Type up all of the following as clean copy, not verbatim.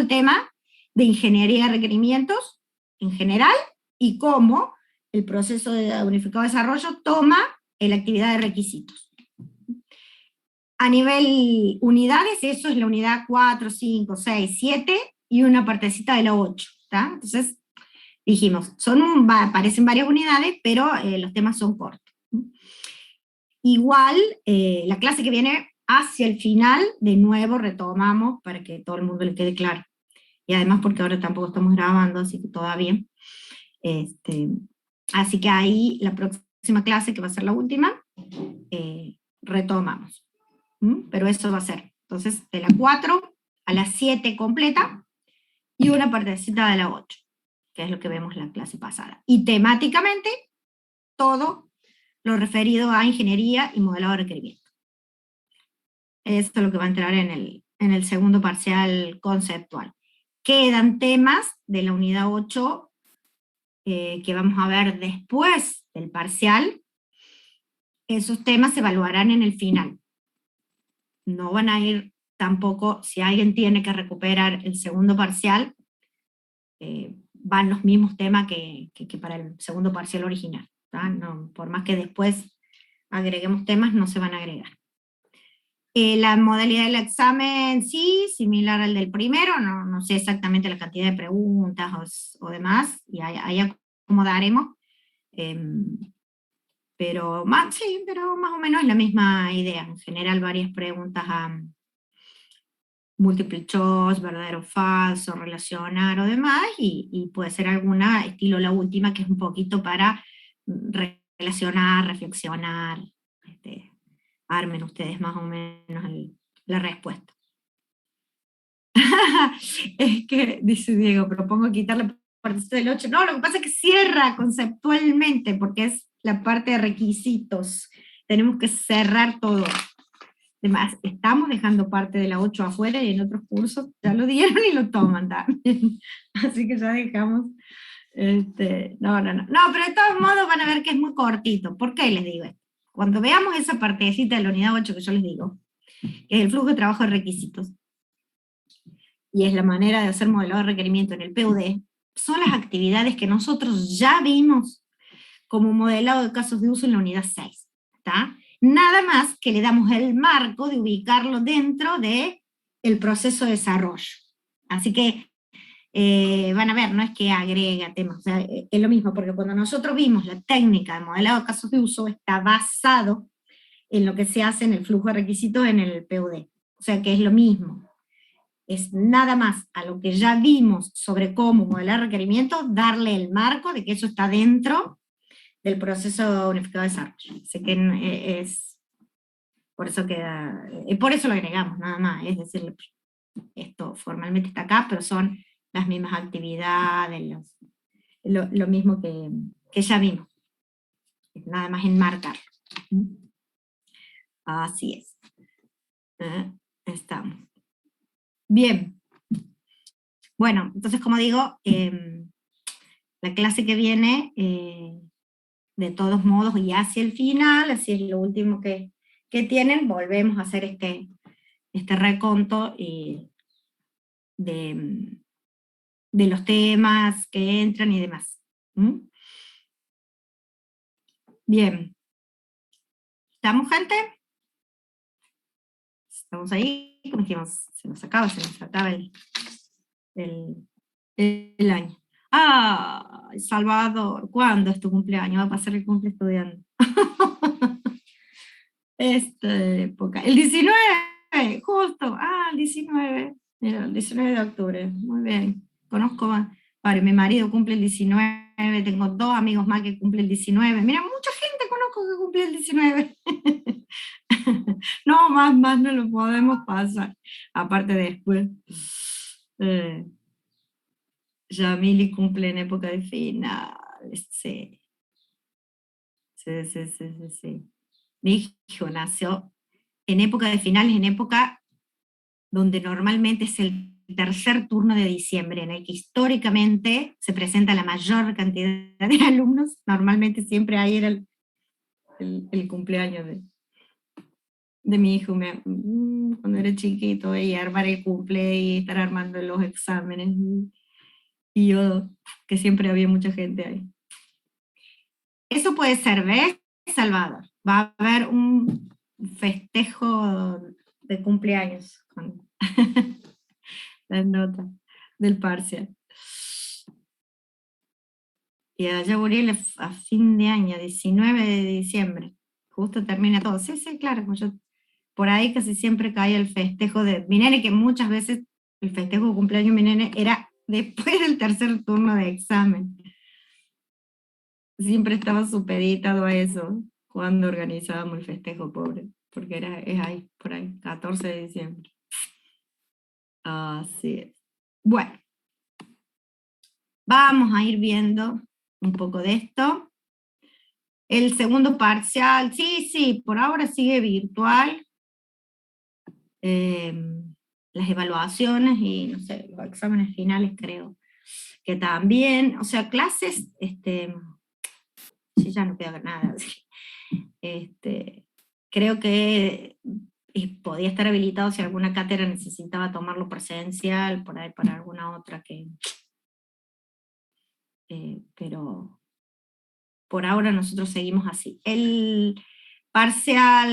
el tema de ingeniería de requerimientos en general y cómo el proceso de unificado de desarrollo toma la actividad de requisitos. A nivel unidades, eso es la unidad 4, 5, 6, 7 y una partecita de la 8. ¿Tá? Entonces, dijimos, parecen varias unidades, pero los temas son cortos. Igual, la clase que viene hacia el final, de nuevo retomamos para que todo el mundo le quede claro. Y además porque ahora tampoco estamos grabando, así que todavía. Así que ahí, la próxima clase, que va a ser la última, retomamos. Pero eso va a ser, entonces, de la 4 a la 7 completa, y una partecita de la 8, que es lo que vemos en la clase pasada. Y temáticamente, todo lo referido a ingeniería y modelado de requerimiento. Esto es lo que va a entrar en el segundo parcial conceptual. Quedan temas de la unidad 8 que vamos a ver después del parcial. Esos temas se evaluarán en el final. No van a ir tampoco, si alguien tiene que recuperar el segundo parcial, van los mismos temas que para el segundo parcial original. No, por más que después agreguemos temas, no se van a agregar. La modalidad del examen, sí, similar al del primero, no sé exactamente la cantidad de preguntas o demás, y ahí acomodaremos, pero más o menos es la misma idea. En general, varias preguntas a multiple choice, verdadero o falso, relacionar o demás, y puede ser alguna, estilo la última, que es un poquito para relacionar, reflexionar, armen ustedes más o menos la respuesta. Es que, dice Diego, propongo quitarle la parte del 8. No, lo que pasa es que cierra conceptualmente, porque es la parte de requisitos. Tenemos que cerrar todo. Además, estamos dejando parte de la 8 afuera, y en otros cursos ya lo dieron y lo toman también. Así que ya dejamos. No, pero de todos modos van a ver que es muy cortito. ¿Por qué les digo esto? Cuando veamos esa partecita de la unidad 8 que yo les digo, que es el flujo de trabajo de requisitos, y es la manera de hacer modelado de requerimiento en el PUD, son las actividades que nosotros ya vimos como modelado de casos de uso en la unidad 6. ¿Está? Nada más que le damos el marco de ubicarlo dentro del proceso de desarrollo. Así que van a ver, no es que agrega temas, o sea, es lo mismo, porque cuando nosotros vimos la técnica de modelado de casos de uso, está basado en lo que se hace en el flujo de requisitos en el PUD. O sea que es lo mismo. Es nada más a lo que ya vimos sobre cómo modelar requerimientos, darle el marco de que eso está dentro del proceso unificado de desarrollo. Así que es, por eso queda, por eso lo agregamos, nada más. Es decir, esto formalmente está acá, pero son las mismas actividades, lo mismo que ya vimos. Nada más enmarcar. Así es. Estamos. Bien. Bueno, entonces, como digo, la clase que viene, de todos modos, y hacia el final, así es lo último que tienen, volvemos a hacer este reconto de los temas que entran y demás. Bien. ¿Estamos, gente? ¿Estamos ahí? Como dijimos, se nos acaba el año. ¡Ah! Salvador, ¿cuándo es tu cumpleaños? Va a pasar el cumple estudiando. Esta época. El 19, justo. El 19. Mira, el 19 de octubre. Muy bien. Conozco varios. Mi marido cumple el 19. Tengo 2 amigos más que cumplen el 19. Mira, mucha gente conozco que cumple el 19. No, más no lo podemos pasar. Aparte después. Yamili cumple en época de finales. Sí. Sí. Mi hijo nació en época de finales, en época donde normalmente es el tercer turno de diciembre, en el que históricamente se presenta la mayor cantidad de alumnos. Normalmente siempre ahí era el cumpleaños de mi hijo, cuando era chiquito, y armar el cumple y estar armando los exámenes, y yo, que siempre había mucha gente ahí. Eso puede ser, ¿ves, Salvador? Va a haber un festejo de cumpleaños con las notas del parcial. Y allá Uriel a fin de año, 19 de diciembre. Justo termina todo. Sí, sí, claro. Yo, por ahí casi siempre cae el festejo de mi nene, que muchas veces el festejo de cumpleaños de mi nene era después del tercer turno de examen. Siempre estaba supeditado a eso cuando organizábamos el festejo, pobre, porque es ahí, por ahí, 14 de diciembre. Así es. Bueno, vamos a ir viendo un poco de esto. El segundo parcial, sí, sí, por ahora sigue virtual. Las evaluaciones y, no sé, los exámenes finales creo que también, o sea, clases, sí, ya no queda nada. Creo que podía estar habilitado si alguna cátedra necesitaba tomarlo presencial, por ahí para alguna otra pero por ahora nosotros seguimos así. El parcial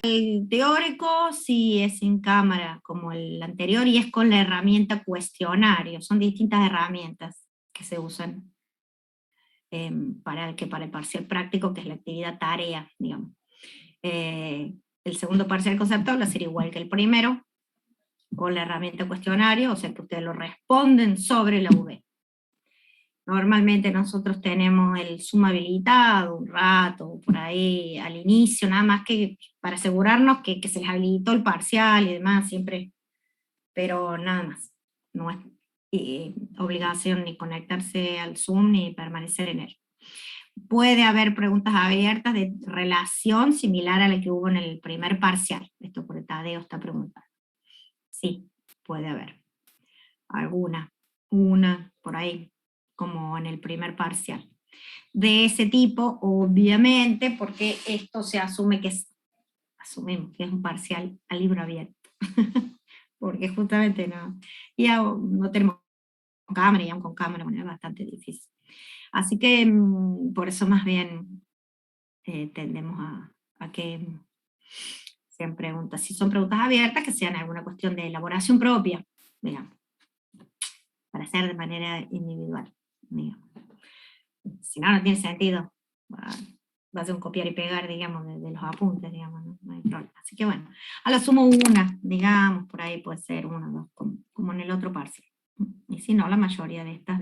teórico sí es en cámara, como el anterior, y es con la herramienta cuestionario. Son distintas herramientas que se usan para el parcial práctico, que es la actividad tarea, digamos. El segundo parcial conceptual va a ser igual que el primero, con la herramienta cuestionario, o sea que ustedes lo responden sobre la UV. Normalmente nosotros tenemos el Zoom habilitado un rato, por ahí al inicio, nada más que para asegurarnos que se les habilitó el parcial y demás, siempre, pero nada más. No es obligación ni conectarse al Zoom ni permanecer en él. Puede haber preguntas abiertas de relación similar a la que hubo en el primer parcial. Esto por Tadeo está preguntando. Sí, puede haber. Alguna, una, por ahí, como en el primer parcial. De ese tipo, obviamente, porque esto se asume que asumimos que es un parcial a libro abierto. Porque justamente no tenemos cámara, y aún con cámara, bueno, es bastante difícil. Así que por eso más bien tendemos a que sean preguntas, si son preguntas abiertas, que sean alguna cuestión de elaboración propia, digamos, para hacer de manera individual, digamos. Si no, no tiene sentido. Va a ser un copiar y pegar, digamos, de los apuntes, digamos, no hay problema. Así que bueno, a lo sumo una, digamos, por ahí puede ser una o dos, como en el otro parcial. Y si no, la mayoría de estas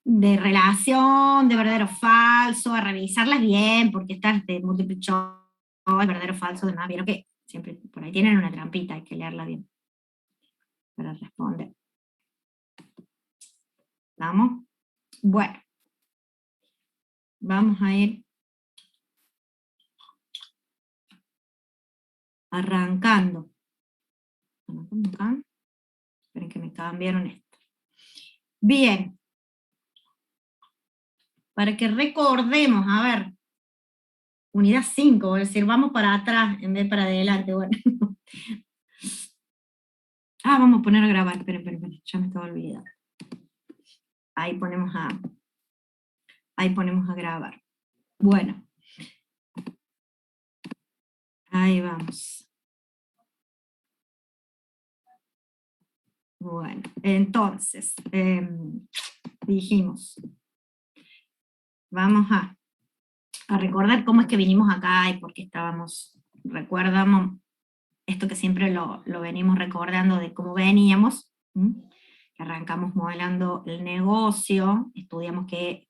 de relación, de verdadero o falso, a revisarlas bien, porque estas de multiple choice, verdadero o falso, demás, vieron que siempre por ahí tienen una trampita, hay que leerla bien para responder. ¿Vamos? Bueno, vamos a ir arrancando. Esperen que me cambiaron esto. Bien. Para que recordemos, a ver, unidad 5, es decir, vamos para atrás en vez para adelante. Bueno. Vamos a poner a grabar, esperen, ya me estaba olvidando. Ahí ponemos a grabar. Bueno. Ahí vamos. Bueno, entonces, dijimos, vamos a recordar cómo es que vinimos acá y por qué recuerdamos esto que siempre lo venimos recordando de cómo veníamos, arrancamos modelando el negocio, estudiamos que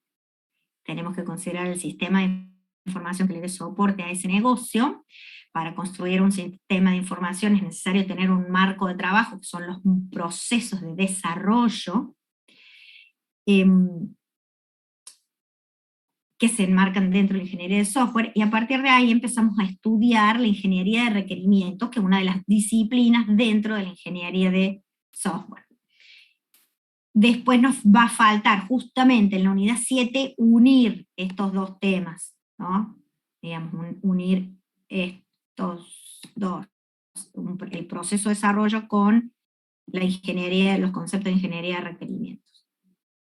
tenemos que considerar el sistema de información que le dé soporte a ese negocio. Para construir un sistema de información es necesario tener un marco de trabajo, que son los procesos de desarrollo, que se enmarcan dentro de la ingeniería de software, y a partir de ahí empezamos a estudiar la ingeniería de requerimientos, que es una de las disciplinas dentro de la ingeniería de software. Después nos va a faltar justamente en la unidad 7 unir estos dos temas, ¿no? Digamos, unir dos, el proceso de desarrollo con la ingeniería, los conceptos de ingeniería de requerimientos.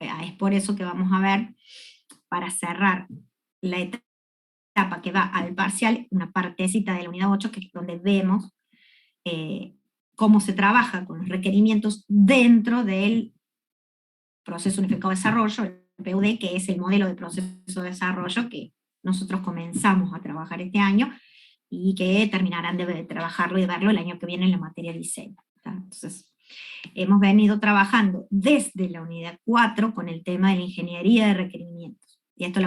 Es por eso que vamos a ver, para cerrar la etapa que va al parcial, una partecita de la unidad 8, que es donde vemos cómo se trabaja con los requerimientos dentro del proceso unificado de desarrollo, el PUD, que es el modelo de proceso de desarrollo que nosotros comenzamos a trabajar este año, y que terminarán de trabajarlo y de verlo el año que viene en la materia de diseño. ¿Tá? Entonces, hemos venido trabajando desde la unidad 4 con el tema de la ingeniería de requerimientos. Y esto,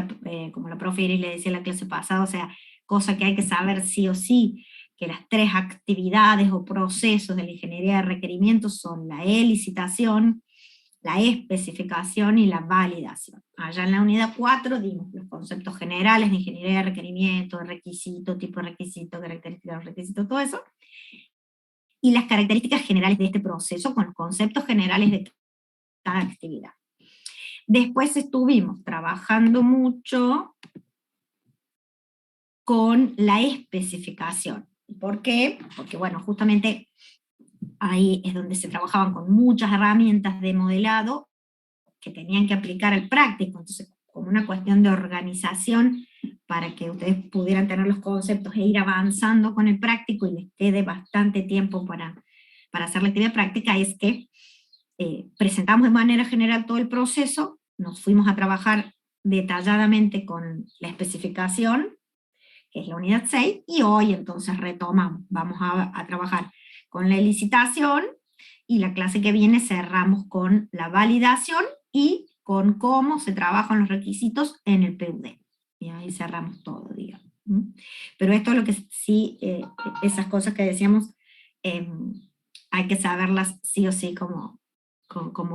como la profe Iris le decía en la clase pasada, o sea, cosa que hay que saber sí o sí, que las 3 actividades o procesos de la ingeniería de requerimientos son la licitación, la especificación y la validación. Allá en la unidad 4 dimos los conceptos generales de ingeniería de requerimiento, de requisito, tipo de requisito, características de requisito, todo eso, y las características generales de este proceso con los conceptos generales de cada actividad. Después estuvimos trabajando mucho con la especificación. ¿Por qué? Porque bueno, justamente ahí es donde se trabajaban con muchas herramientas de modelado que tenían que aplicar al práctico, entonces como una cuestión de organización para que ustedes pudieran tener los conceptos e ir avanzando con el práctico y les quede bastante tiempo para hacer la actividad práctica, es que presentamos de manera general todo el proceso, nos fuimos a trabajar detalladamente con la especificación, que es la unidad 6, y hoy entonces retomamos, vamos a trabajar con la licitación, y la clase que viene cerramos con la validación y con cómo se trabajan los requisitos en el PUD. Y ahí cerramos todo, digamos. Pero esto es lo que sí, esas cosas que decíamos, hay que saberlas sí o sí como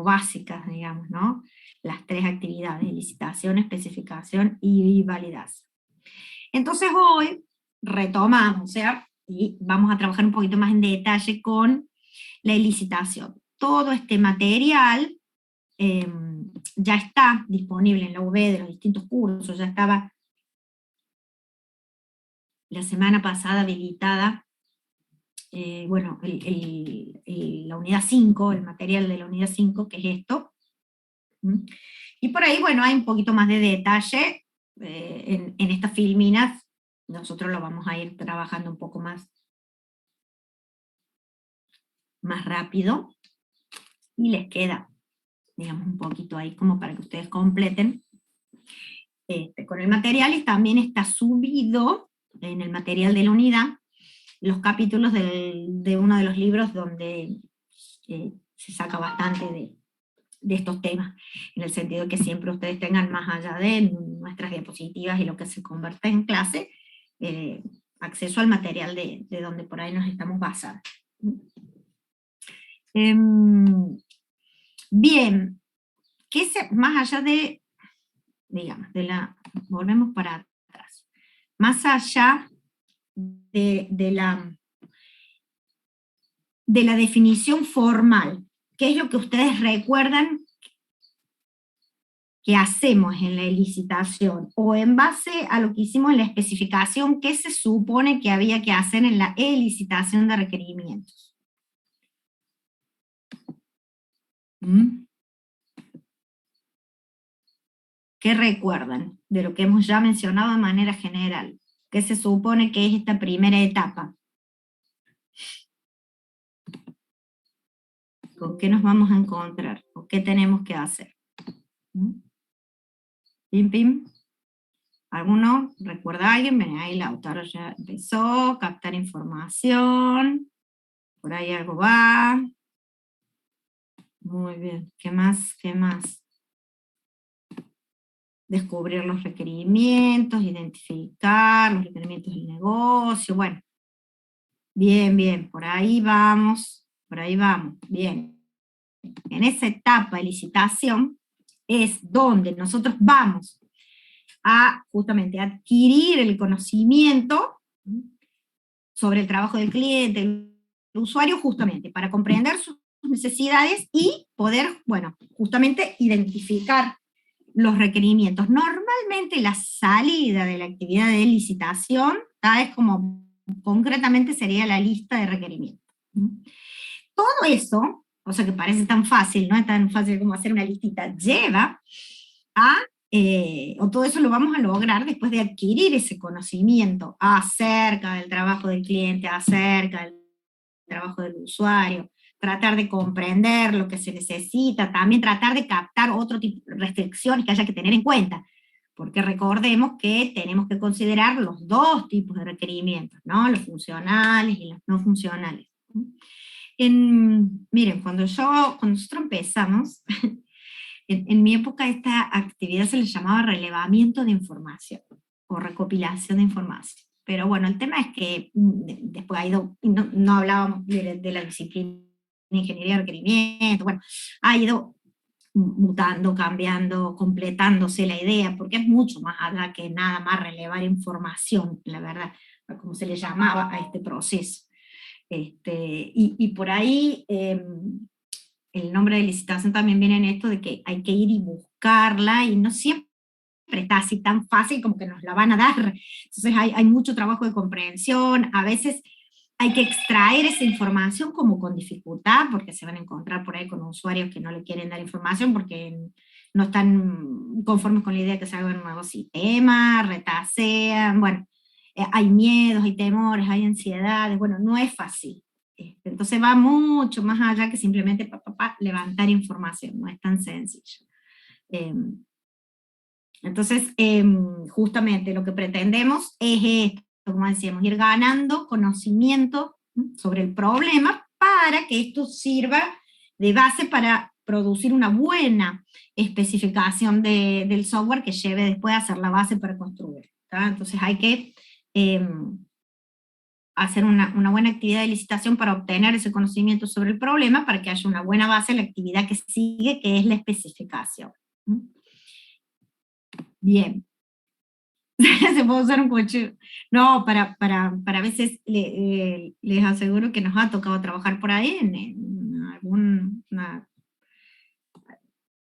básicas, digamos, ¿no? Las 3 actividades, licitación, especificación y validación. Entonces hoy retomamos, o sea, y vamos a trabajar un poquito más en detalle con la licitación. Todo este material ya está disponible en la UB de los distintos cursos, ya estaba la semana pasada habilitada, bueno, la unidad 5, el material de la unidad 5, que es esto. Y por ahí, bueno, hay un poquito más de detalle en estas filminas, nosotros lo vamos a ir trabajando un poco más rápido, y les queda, digamos, un poquito ahí como para que ustedes completen con el material, y también está subido en el material de la unidad los capítulos de uno de los libros donde se saca bastante de estos temas, en el sentido de que siempre ustedes tengan, más allá de nuestras diapositivas y lo que se convierte en clase, acceso al material de donde por ahí nos estamos basando. Bien, más allá de, digamos, volvemos para atrás, más allá de la definición formal, ¿qué es lo que ustedes recuerdan que hacemos en la licitación? O en base a lo que hicimos en la especificación, ¿qué se supone que había que hacer en la licitación de requerimientos? ¿Qué recuerdan de lo que hemos ya mencionado de manera general? ¿Qué se supone que es esta primera etapa? ¿Con qué nos vamos a encontrar? ¿O qué tenemos que hacer? ¿Pim, pim? ¿Alguno? ¿Recuerda a alguien? Ven, ahí la autora ya empezó, captar información, por ahí algo va. Muy bien, ¿qué más? ¿Qué más? Descubrir los requerimientos, identificar los requerimientos del negocio, bueno. Bien, bien, por ahí vamos, bien. En esa etapa de licitación es donde nosotros vamos a justamente adquirir el conocimiento sobre el trabajo del cliente, el usuario, justamente para comprender sus necesidades y poder, bueno, justamente identificar los requerimientos. Normalmente la salida de la actividad de licitación es como concretamente sería la lista de requerimientos. Todo eso, o sea que parece tan fácil, no es tan fácil como hacer una listita, lleva a, o todo eso lo vamos a lograr después de adquirir ese conocimiento acerca del trabajo del cliente, acerca del trabajo del usuario, tratar de comprender lo que se necesita, también tratar de captar otro tipo de restricciones que haya que tener en cuenta, porque recordemos que tenemos que considerar los dos tipos de requerimientos, ¿no? Los funcionales y los no funcionales. Miren, cuando nosotros empezamos, en mi época esta actividad se le llamaba relevamiento de información, o recopilación de información. Pero bueno, el tema es que después ha ido, no hablábamos de la disciplina de ingeniería de requerimiento, bueno, ha ido mutando, cambiando, completándose la idea, porque es mucho más allá que nada más relevar información, la verdad, como se le llamaba a este proceso. Y por ahí el nombre de licitación también viene en esto de que hay que ir y buscarla, y no siempre está así tan fácil como que nos la van a dar. Entonces hay mucho trabajo de comprensión, a veces hay que extraer esa información como con dificultad, porque se van a encontrar por ahí con usuarios que no le quieren dar información porque no están conformes con la idea de que se haga un nuevo sistema, retasean, bueno, hay miedos, hay temores, hay ansiedades, bueno, no es fácil. Entonces va mucho más allá que simplemente levantar información, no es tan sencillo. Entonces, justamente lo que pretendemos es esto, como decíamos, ir ganando conocimiento sobre el problema para que esto sirva de base para producir una buena especificación del software que lleve después a ser la base para construir. ¿Tá? Entonces hay que hacer una buena actividad de licitación para obtener ese conocimiento sobre el problema, para que haya una buena base en la actividad que sigue, que es la especificación. Bien. Se puede usar un coche. No, para veces les aseguro que nos ha tocado trabajar por ahí en algún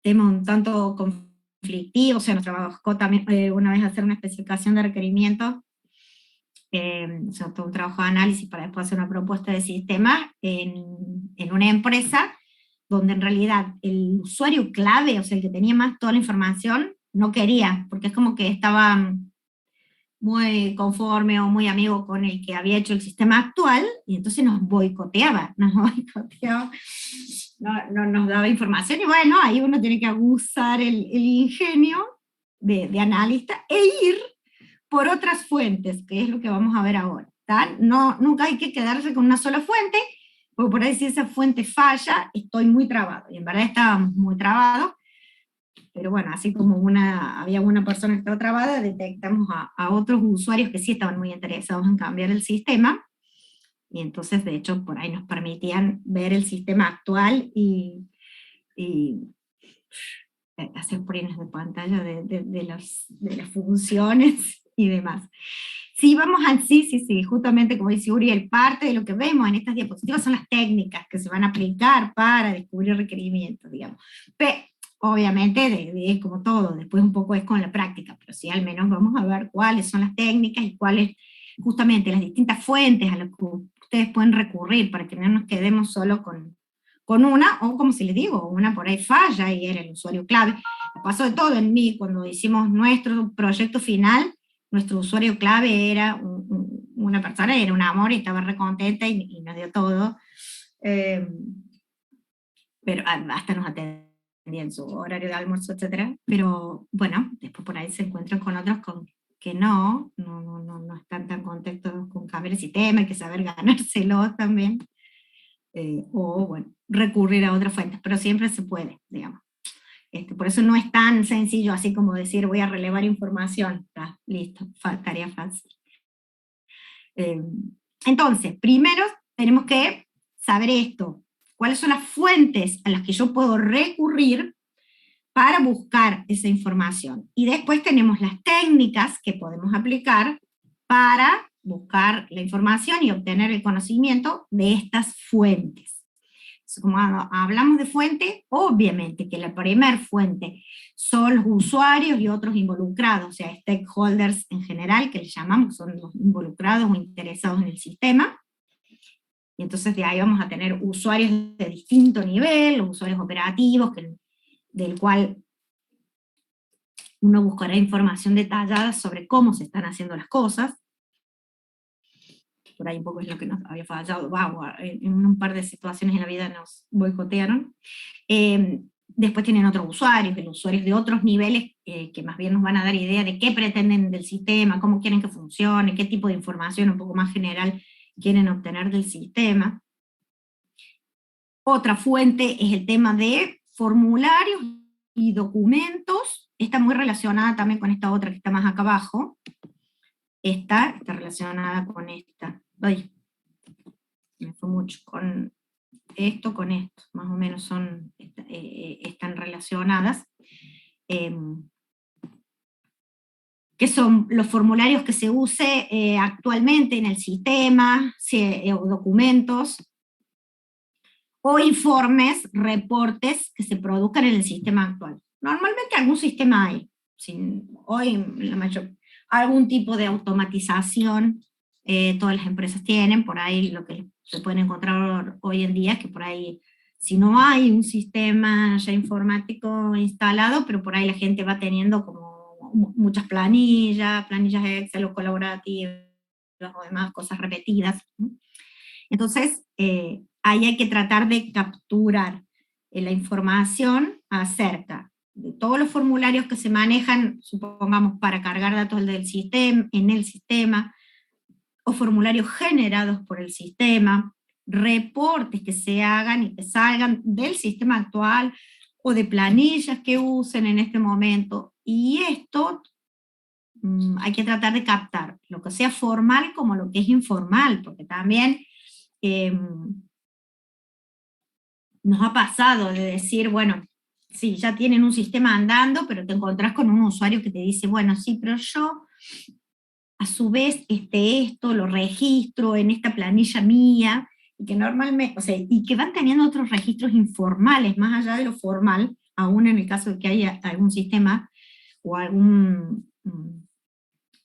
tema un tanto conflictivo. O sea, nos trabajó también una vez hacer una especificación de requerimientos, o sea, todo un trabajo de análisis para después hacer una propuesta de sistema en una empresa donde en realidad el usuario clave, o sea, el que tenía más toda la información, no quería, porque es como que estaba muy conforme o muy amigo con el que había hecho el sistema actual, y entonces nos boicoteaba, no nos daba información, y bueno, ahí uno tiene que abusar el ingenio de analista e ir por otras fuentes, que es lo que vamos a ver ahora. ¿Tá? No, nunca hay que quedarse con una sola fuente, porque por ahí si esa fuente falla, estoy muy trabado, y en verdad estábamos muy trabados, pero bueno, así como había una persona que estaba trabada, detectamos a otros usuarios que sí estaban muy interesados en cambiar el sistema, y entonces de hecho por ahí nos permitían ver el sistema actual y hacer prints de pantalla de las funciones y demás. Sí, vamos a, sí, justamente como dice Uriel, parte de lo que vemos en estas diapositivas son las técnicas que se van a aplicar para descubrir requerimientos, digamos. Pero, obviamente, es como todo, después un poco es con la práctica, pero sí al menos vamos a ver cuáles son las técnicas y cuáles, justamente, las distintas fuentes a las que ustedes pueden recurrir para que no nos quedemos solo con una, o como si les digo, una por ahí falla y era el usuario clave. Pasó de todo en mí cuando hicimos nuestro proyecto final. Nuestro usuario clave era una persona, era un amor, y estaba recontenta y nos dio todo, pero hasta nos atendía en su horario de almuerzo, etcétera. Pero bueno, después por ahí se encuentran con otros que no están tan contentos con cambiar el sistema, hay que saber ganárselo también, o bueno, recurrir a otras fuentes, pero siempre se puede, digamos. Por eso no es tan sencillo así como decir voy a relevar información, listo, tarea fácil. Entonces, primero tenemos que saber esto, cuáles son las fuentes a las que yo puedo recurrir para buscar esa información. Y después tenemos las técnicas que podemos aplicar para buscar la información y obtener el conocimiento de estas fuentes. Como hablamos de fuente, obviamente que la primer fuente son los usuarios y otros involucrados, o sea, stakeholders en general, que les llamamos, son los involucrados o interesados en el sistema. Y entonces de ahí vamos a tener usuarios de distinto nivel, los usuarios operativos, del cual uno buscará información detallada sobre cómo se están haciendo las cosas. Por ahí un poco es lo que nos había fallado, en un par de situaciones en la vida nos boicotearon. Después tienen otros usuarios, los usuarios de otros niveles, que más bien nos van a dar idea de qué pretenden del sistema, cómo quieren que funcione, qué tipo de información un poco más general quieren obtener del sistema. Otra fuente es el tema de formularios y documentos, está muy relacionada también con esta otra que está más acá abajo, esta está relacionada con esta, ay, me fue mucho, con esto, más o menos están relacionadas, que son los formularios que se use actualmente en el sistema, o documentos, o informes, reportes que se produzcan en el sistema actual. Normalmente algún sistema hay, hoy algún tipo de automatización, todas las empresas tienen, por ahí lo que se pueden encontrar hoy en día, que por ahí, si no hay un sistema ya informático instalado, pero por ahí la gente va teniendo como muchas planillas Excel o colaborativas o demás, cosas repetidas. Entonces, ahí hay que tratar de capturar la información acerca de todos los formularios que se manejan, supongamos, para cargar datos en el sistema, o formularios generados por el sistema, reportes que se hagan y que salgan del sistema actual, o de planillas que usen en este momento, y esto hay que tratar de captar lo que sea formal como lo que es informal, porque también nos ha pasado de decir, bueno, sí, ya tienen un sistema andando, pero te encontrás con un usuario que te dice, bueno, sí, pero yo a su vez esto lo registro en esta planilla mía, y que normalmente, o sea, y que van teniendo otros registros informales, más allá de lo formal, aún en el caso de que haya algún sistema o algún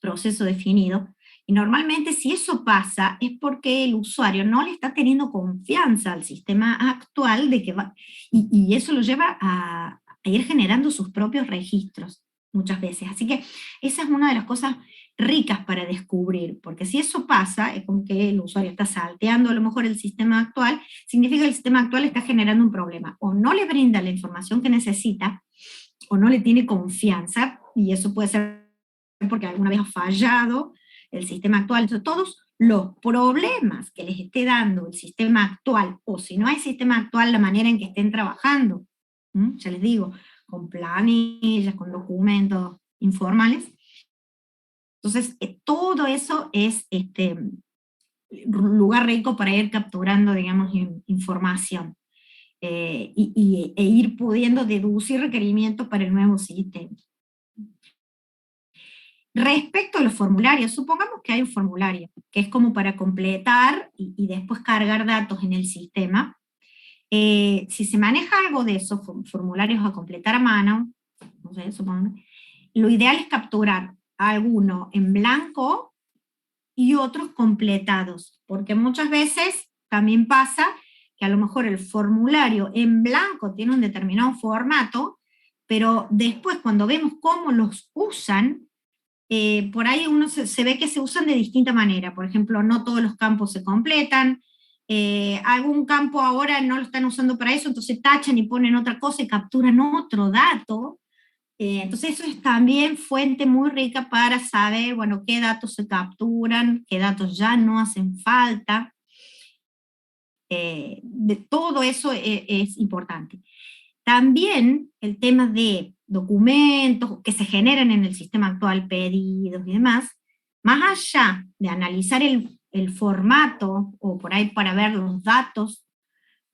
proceso definido. Y normalmente si eso pasa es porque el usuario no le está teniendo confianza al sistema actual de que va, y eso lo lleva a ir generando sus propios registros muchas veces. Así que esa es una de las cosas ricas para descubrir, porque si eso pasa, es como que el usuario está salteando a lo mejor el sistema actual, significa que el sistema actual está generando un problema, o no le brinda la información que necesita, o no le tiene confianza, y eso puede ser porque alguna vez ha fallado el sistema actual. Entonces, todos los problemas que les esté dando el sistema actual, o si no hay sistema actual, la manera en que estén trabajando, ya les digo, con planillas, con documentos informales. Entonces, todo eso es lugar rico para ir capturando, digamos, información, e ir pudiendo deducir requerimientos para el nuevo sistema. Respecto a los formularios, supongamos que hay un formulario, que es como para completar y después cargar datos en el sistema. Si se maneja algo de esos formularios a completar a mano, no sé, supongo, lo ideal es capturar alguno en blanco y otros completados, porque muchas veces también pasa que a lo mejor el formulario en blanco tiene un determinado formato, pero después cuando vemos cómo los usan, por ahí uno se ve que se usan de distinta manera. Por ejemplo, no todos los campos se completan, algún campo ahora no lo están usando para eso, entonces tachan y ponen otra cosa y capturan otro dato. Entonces eso es también fuente muy rica para saber, bueno, qué datos se capturan, qué datos ya no hacen falta. De todo eso es importante. También el tema de documentos que se generan en el sistema actual, pedidos y demás, más allá de analizar el formato, o por ahí para ver los datos,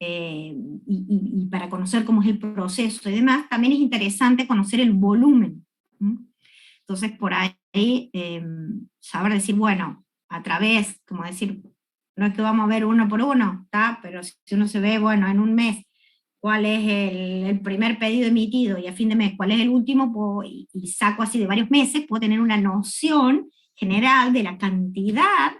y para conocer cómo es el proceso y demás, también es interesante conocer el volumen. Entonces, por ahí, saber decir, bueno, a través, como decir, no es que vamos a ver uno por uno, ¿está? Pero si uno se ve, bueno, en un mes, cuál es el primer pedido emitido y a fin de mes cuál es el último, y saco así de varios meses, puedo tener una noción general de la cantidad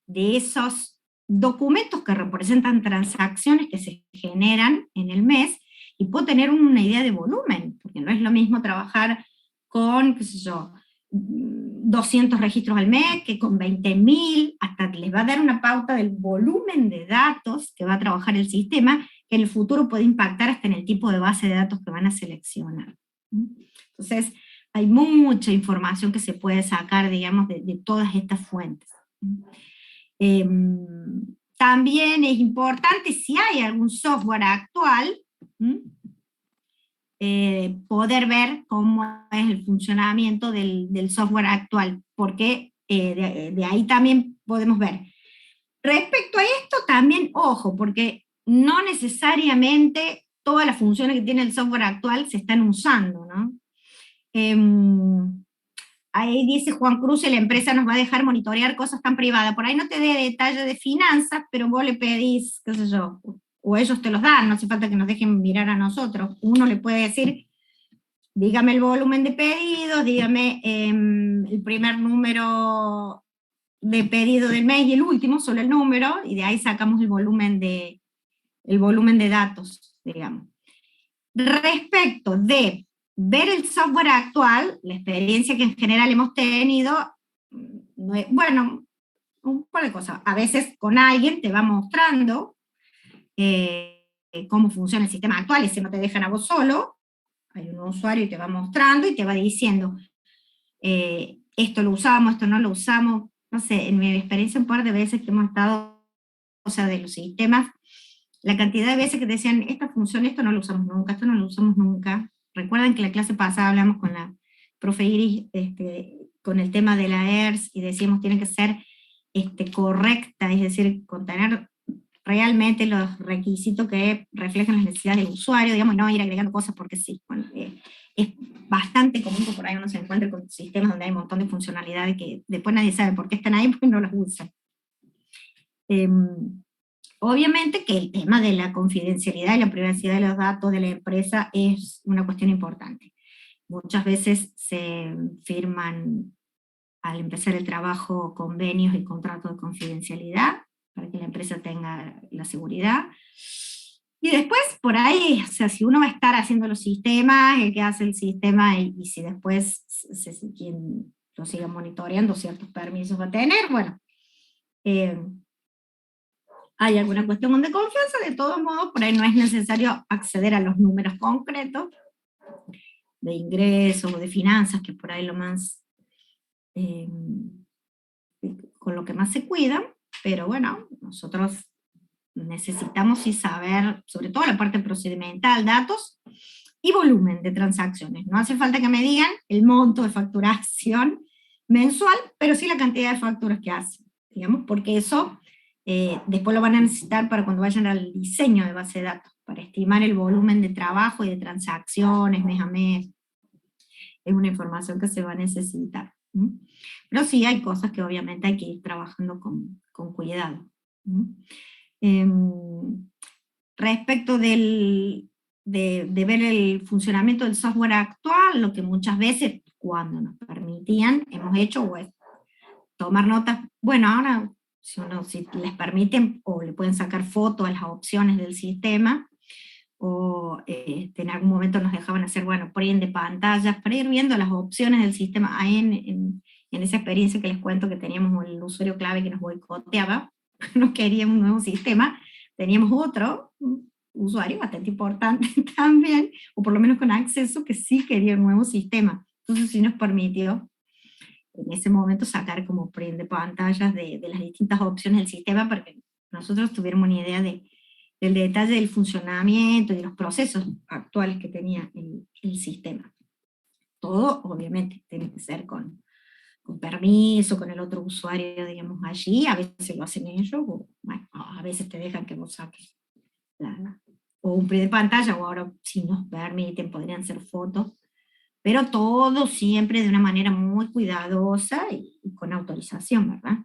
de esos documentos que representan transacciones que se generan en el mes, y puedo tener una idea de volumen, porque no es lo mismo trabajar con, qué sé yo, 200 registros al mes que con 20.000, hasta les va a dar una pauta del volumen de datos que va a trabajar el sistema, que en el futuro puede impactar hasta en el tipo de base de datos que van a seleccionar. Entonces, hay mucha información que se puede sacar, digamos, de todas estas fuentes. También es importante, si hay algún software actual, poder ver cómo es el funcionamiento del software actual, porque de ahí también podemos ver. Respecto a esto también, ojo, porque no necesariamente todas las funciones que tiene el software actual se están usando, ¿no? Ahí dice Juan Cruz, la empresa nos va a dejar monitorear cosas tan privadas. Por ahí no te dé detalle de finanzas, pero vos le pedís, qué sé yo, o ellos te los dan, no hace falta que nos dejen mirar a nosotros. Uno le puede decir, dígame el volumen de pedidos, dígame el primer número de pedido del mes y el último, solo el número, y de ahí sacamos el volumen de datos, digamos. Respecto de ver el software actual, la experiencia que en general hemos tenido, bueno, un par de cosas. A veces con alguien te va mostrando cómo funciona el sistema actual, y si no te dejan a vos solo, hay un usuario y te va mostrando y te va diciendo, esto lo usamos, esto no lo usamos. No sé, en mi experiencia un par de veces que hemos estado, o sea, de los sistemas, la cantidad de veces que te decían, esta función, esto no lo usamos nunca, esto no lo usamos nunca. Recuerdan que la clase pasada hablamos con la profe Iris, con el tema de la ERS, y decíamos, tiene que ser correcta, es decir, contener realmente los requisitos que reflejan las necesidades del usuario, digamos, y no ir agregando cosas porque sí. Bueno, es bastante común que por ahí uno se encuentre con sistemas donde hay un montón de funcionalidades que después nadie sabe por qué están ahí, porque no las usa. Obviamente que el tema de la confidencialidad y la privacidad de los datos de la empresa es una cuestión importante. Muchas veces se firman al empezar el trabajo convenios y contratos de confidencialidad para que la empresa tenga la seguridad. Y después, por ahí, o sea, si uno va a estar haciendo los sistemas, el que hace el sistema, y si después quien lo siga monitoreando, ciertos permisos va a tener, bueno, hay alguna cuestión de confianza. De todos modos, por ahí no es necesario acceder a los números concretos de ingresos o de finanzas, que por ahí lo más, con lo que más se cuidan, pero bueno, nosotros necesitamos sí saber, sobre todo la parte procedimental, datos y volumen de transacciones. No hace falta que me digan el monto de facturación mensual, pero sí la cantidad de facturas que hacen, digamos, porque eso después lo van a necesitar para cuando vayan al diseño de base de datos, para estimar el volumen de trabajo y de transacciones mes a mes. Es una información que se va a necesitar. Pero sí hay cosas que obviamente hay que ir trabajando con cuidado. Respecto de ver el funcionamiento del software actual, lo que muchas veces, cuando nos permitían, hemos hecho es tomar notas. Bueno, ahora si les permiten, o le pueden sacar fotos a las opciones del sistema, o en algún momento nos dejaban hacer, bueno, print de pantallas, para ir viendo las opciones del sistema. Ahí en esa experiencia que les cuento, que teníamos el usuario clave que nos boicoteaba, no quería un nuevo sistema, teníamos otro usuario bastante importante también, o por lo menos con acceso, que sí quería un nuevo sistema. Entonces sí nos permitió en ese momento sacar como print de pantallas de las distintas opciones del sistema, para que nosotros tuviéramos una idea del detalle del funcionamiento y de los procesos actuales que tenía el sistema. Todo, obviamente, tiene que ser con permiso, con el otro usuario, digamos, allí. A veces lo hacen ellos, o bueno, a veces te dejan que vos saques o un print de pantalla, o ahora, si nos permiten, podrían ser fotos, pero todo siempre de una manera muy cuidadosa y con autorización, ¿verdad?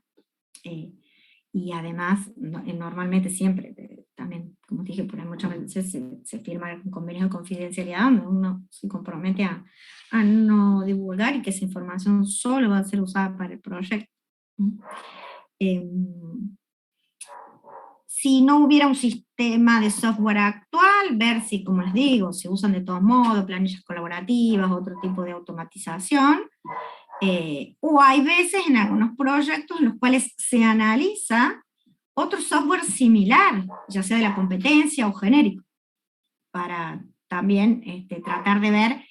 y además, normalmente siempre, también, como dije, por ahí muchas veces se firma un convenio de confidencialidad donde uno se compromete a no divulgar y que esa información solo va a ser usada para el proyecto. Si no hubiera un sistema de software actual, ver si, como les digo, se usan de todos modos planillas colaborativas, otro tipo de automatización, o hay veces en algunos proyectos en los cuales se analiza otro software similar, ya sea de la competencia o genérico, para también tratar de ver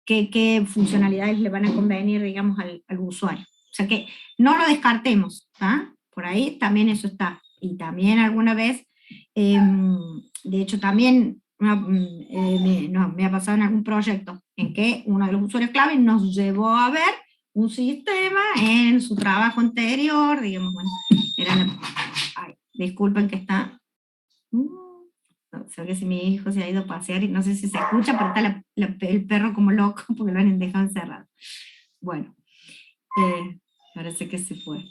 qué funcionalidades le van a convenir, digamos, al usuario. O sea que no lo descartemos, ¿ah? Por ahí también eso está. Y también alguna vez, de hecho también me ha pasado en algún proyecto en que uno de los usuarios clave nos llevó a ver un sistema en su trabajo anterior, digamos, bueno, ay, disculpen que está... No, sé que si mi hijo se ha ido a pasear y no sé si se escucha, pero está el perro como loco porque lo han dejado encerrado. Bueno, parece que se fue.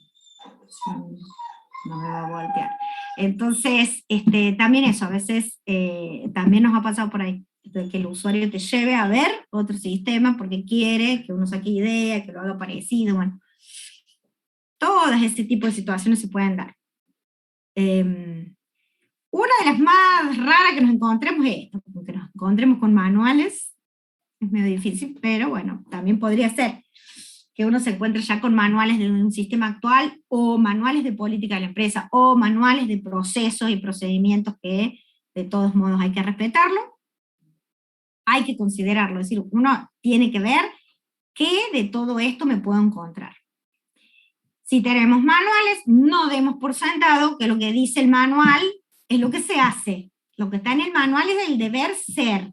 No me va a voltear. Entonces, también eso, a veces también nos ha pasado por ahí, de que el usuario te lleve a ver otro sistema porque quiere que uno saque idea, que lo haga parecido, bueno. Todas este tipo de situaciones se pueden dar. Una de las más raras que nos encontremos es esto, que nos encontremos con manuales, es medio difícil, pero bueno, también podría ser que uno se encuentre ya con manuales de un sistema actual, o manuales de política de la empresa, o manuales de procesos y procedimientos que de todos modos hay que respetarlo, hay que considerarlo, es decir, uno tiene que ver qué de todo esto me puedo encontrar. Si tenemos manuales, no demos por sentado que lo que dice el manual es lo que se hace. Lo que está en el manual es el deber ser.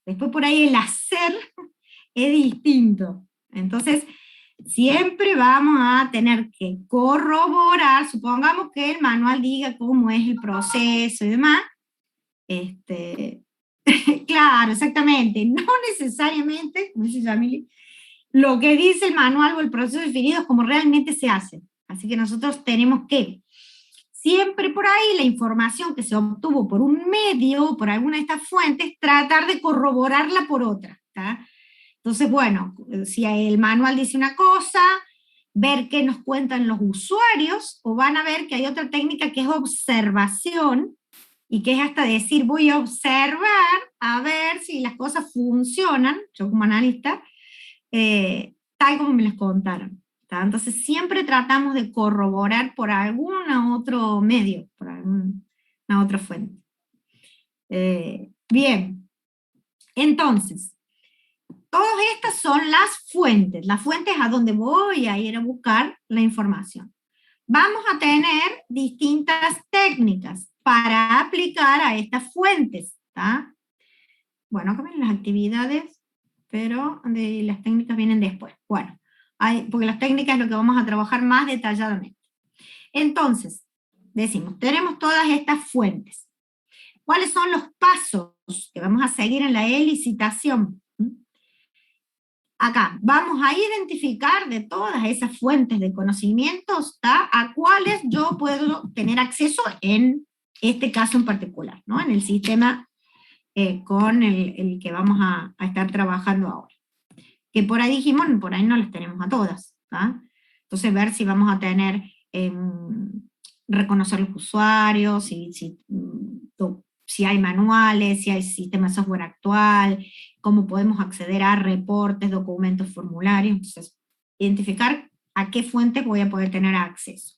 Después por ahí el hacer es distinto. Entonces, siempre vamos a tener que corroborar, supongamos que el manual diga cómo es el proceso y demás. Claro, exactamente. No necesariamente, como dice Yamili, lo que dice el manual o el proceso definido es como realmente se hace. Así que nosotros tenemos que, siempre por ahí, la información que se obtuvo por un medio, por alguna de estas fuentes, tratar de corroborarla por otra. ¿Tá? Entonces, bueno, si el manual dice una cosa, ver qué nos cuentan los usuarios, o van a ver que hay otra técnica que es observación, y que es hasta decir, voy a observar a ver si las cosas funcionan, yo como analista, tal como me las contaron. ¿Tá? Entonces siempre tratamos de corroborar por algún otro medio, por alguna otra fuente. Bien, entonces, todas estas son las fuentes a donde voy a ir a buscar la información. Vamos a tener distintas técnicas para aplicar a estas fuentes. ¿Tá? Bueno, acá vienen las actividades, pero las técnicas vienen después. Bueno, porque las técnicas es lo que vamos a trabajar más detalladamente. Entonces, decimos, tenemos todas estas fuentes. ¿Cuáles son los pasos que vamos a seguir en la elicitación? Acá vamos a identificar de todas esas fuentes de conocimientos, ¿tá? A cuáles yo puedo tener acceso en este caso en particular, ¿no? En el sistema con el que vamos a estar trabajando ahora. Que por ahí dijimos, por ahí no las tenemos a todas. ¿tá? Entonces ver si vamos a tener, reconocer los usuarios, si hay manuales, si hay sistema de software actual, cómo podemos acceder a reportes, documentos, formularios. Entonces, identificar a qué fuentes voy a poder tener acceso.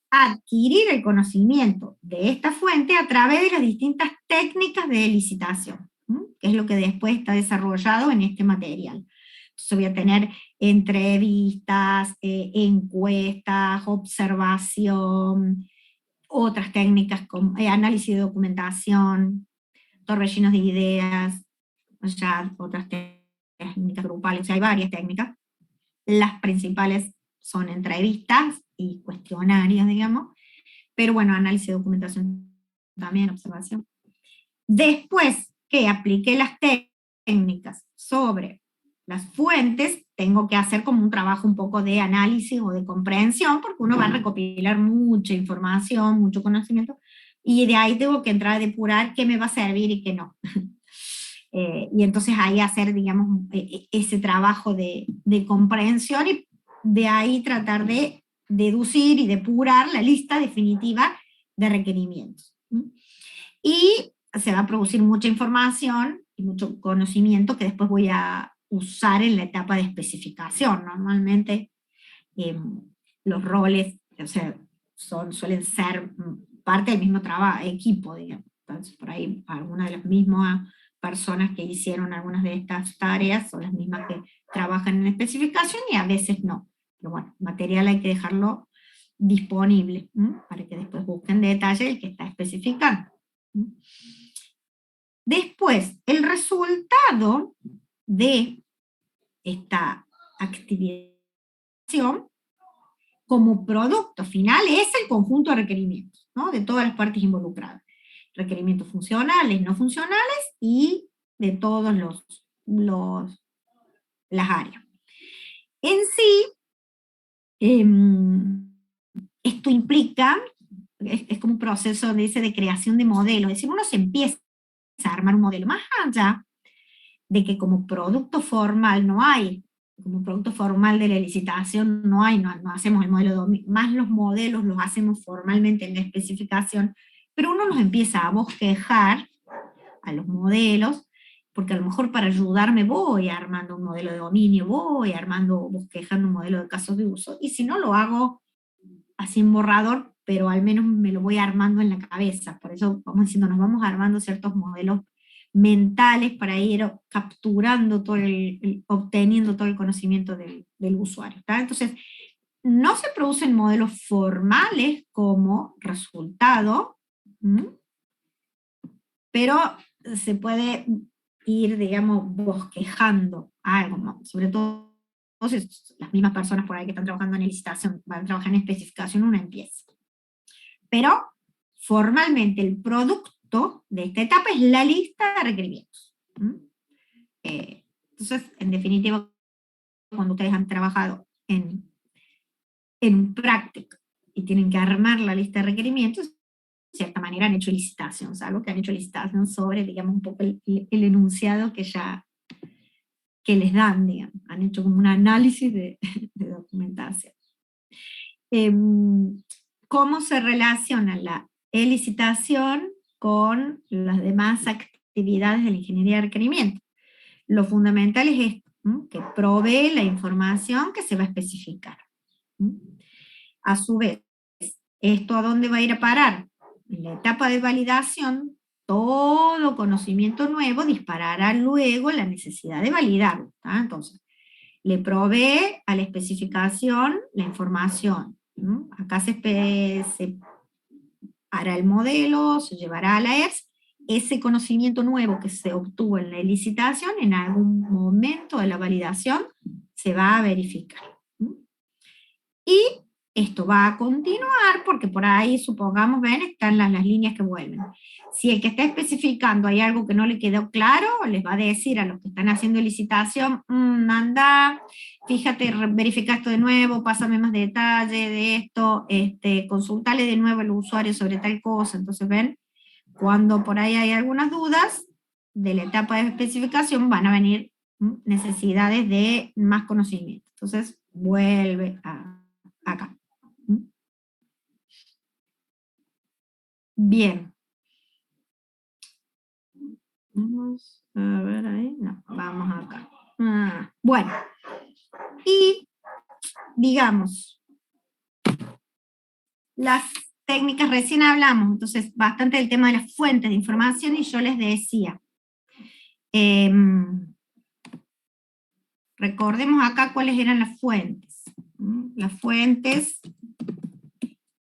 Adquirir el conocimiento de esta fuente a través de las distintas técnicas de licitación, que es lo que después está desarrollado en este material. Entonces voy a tener entrevistas, encuestas, observación, otras técnicas como análisis de documentación, torbellinos de ideas, ya otras técnicas grupales, o sea, hay varias técnicas. Las principales son entrevistas y cuestionarios, digamos, pero bueno, análisis de documentación también, observación. Después que apliqué las técnicas sobre las fuentes, tengo que hacer como un trabajo un poco de análisis o de comprensión, porque uno va a recopilar mucha información, mucho conocimiento, y de ahí tengo que entrar a depurar qué me va a servir y qué no. Y entonces ahí hacer, digamos, ese trabajo de comprensión y de ahí tratar de deducir y depurar la lista definitiva de requerimientos. Y se va a producir mucha información y mucho conocimiento que después voy a usar en la etapa de especificación. Normalmente los roles, o sea, suelen ser parte del mismo trabajo, equipo, digamos. Entonces, por ahí algunas de las mismas personas que hicieron algunas de estas tareas son las mismas que trabajan en especificación y a veces no. Pero bueno, material hay que dejarlo disponible para que después busquen detalle el que está especificando. Después, el resultado de esta activación como producto final es el conjunto de requerimientos, ¿no? De todas las partes involucradas. Requerimientos funcionales, no funcionales y de todas las áreas. En sí, esto implica, es como un proceso de creación de modelos, es decir, uno se empieza a armar un modelo más allá de que como producto formal no hay, como producto formal de la licitación no hay, no hacemos el modelo, más los modelos los hacemos formalmente en la especificación, pero uno los empieza a bosquejar a los modelos, porque a lo mejor para ayudarme voy armando un modelo de dominio, voy armando, bosquejando un modelo de casos de uso, y si no lo hago así en borrador, pero al menos me lo voy armando en la cabeza, por eso vamos diciendo, nos vamos armando ciertos modelos mentales para ir capturando todo obteniendo todo el conocimiento del usuario. ¿Tá? Entonces, no se producen modelos formales como resultado, pero se puede ir, digamos, bosquejando algo, sobre todo las mismas personas por ahí que están trabajando en licitación, van a trabajar en especificación, una empieza. Pero formalmente el producto de esta etapa es la lista de requerimientos. Entonces, en definitiva, cuando ustedes han trabajado en un práctico y tienen que armar la lista de requerimientos, de cierta manera han hecho licitación, algo que han hecho licitación sobre, digamos, un poco el enunciado que les dan, digamos. Han hecho como un análisis de documentación. ¿Cómo se relaciona la licitación con las demás actividades de la ingeniería de requerimiento? Lo fundamental es esto, que provee la información que se va a especificar. A su vez, ¿esto a dónde va a ir a parar? En la etapa de validación, todo conocimiento nuevo disparará luego la necesidad de validarlo. ¿tá? Entonces, le provee a la especificación la información. Acá se hará el modelo, se llevará a la ERS, ese conocimiento nuevo que se obtuvo en la licitación, en algún momento de la validación, se va a verificar. Y esto va a continuar porque por ahí, supongamos, ven, están las líneas que vuelven. Si el que está especificando hay algo que no le quedó claro, les va a decir a los que están haciendo licitación, anda, fíjate, verifica esto de nuevo, pásame más detalle de esto, consultale de nuevo al usuario sobre tal cosa. Entonces, ven, cuando por ahí hay algunas dudas de la etapa de especificación, van a venir necesidades de más conocimiento. Entonces, vuelve acá. Bien. Vamos a ver ahí. No, vamos acá. Bueno. Y digamos, las técnicas recién hablamos, entonces bastante del tema de las fuentes de información y yo les decía, recordemos acá cuáles eran las fuentes. Las fuentes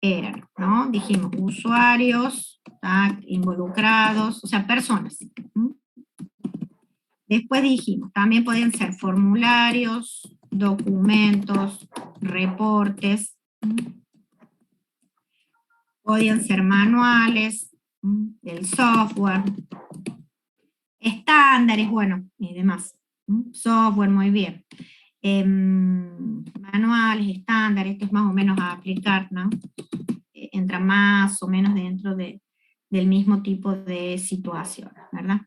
eran, ¿no? Dijimos, usuarios, involucrados, o sea, personas. Después dijimos, también podían ser formularios, documentos, reportes, podían ser manuales del software, estándares, bueno, y demás. Software, muy bien. Manuales, estándares, esto es más o menos a aplicar, ¿no? Entra más o menos dentro del mismo tipo de situación, ¿verdad?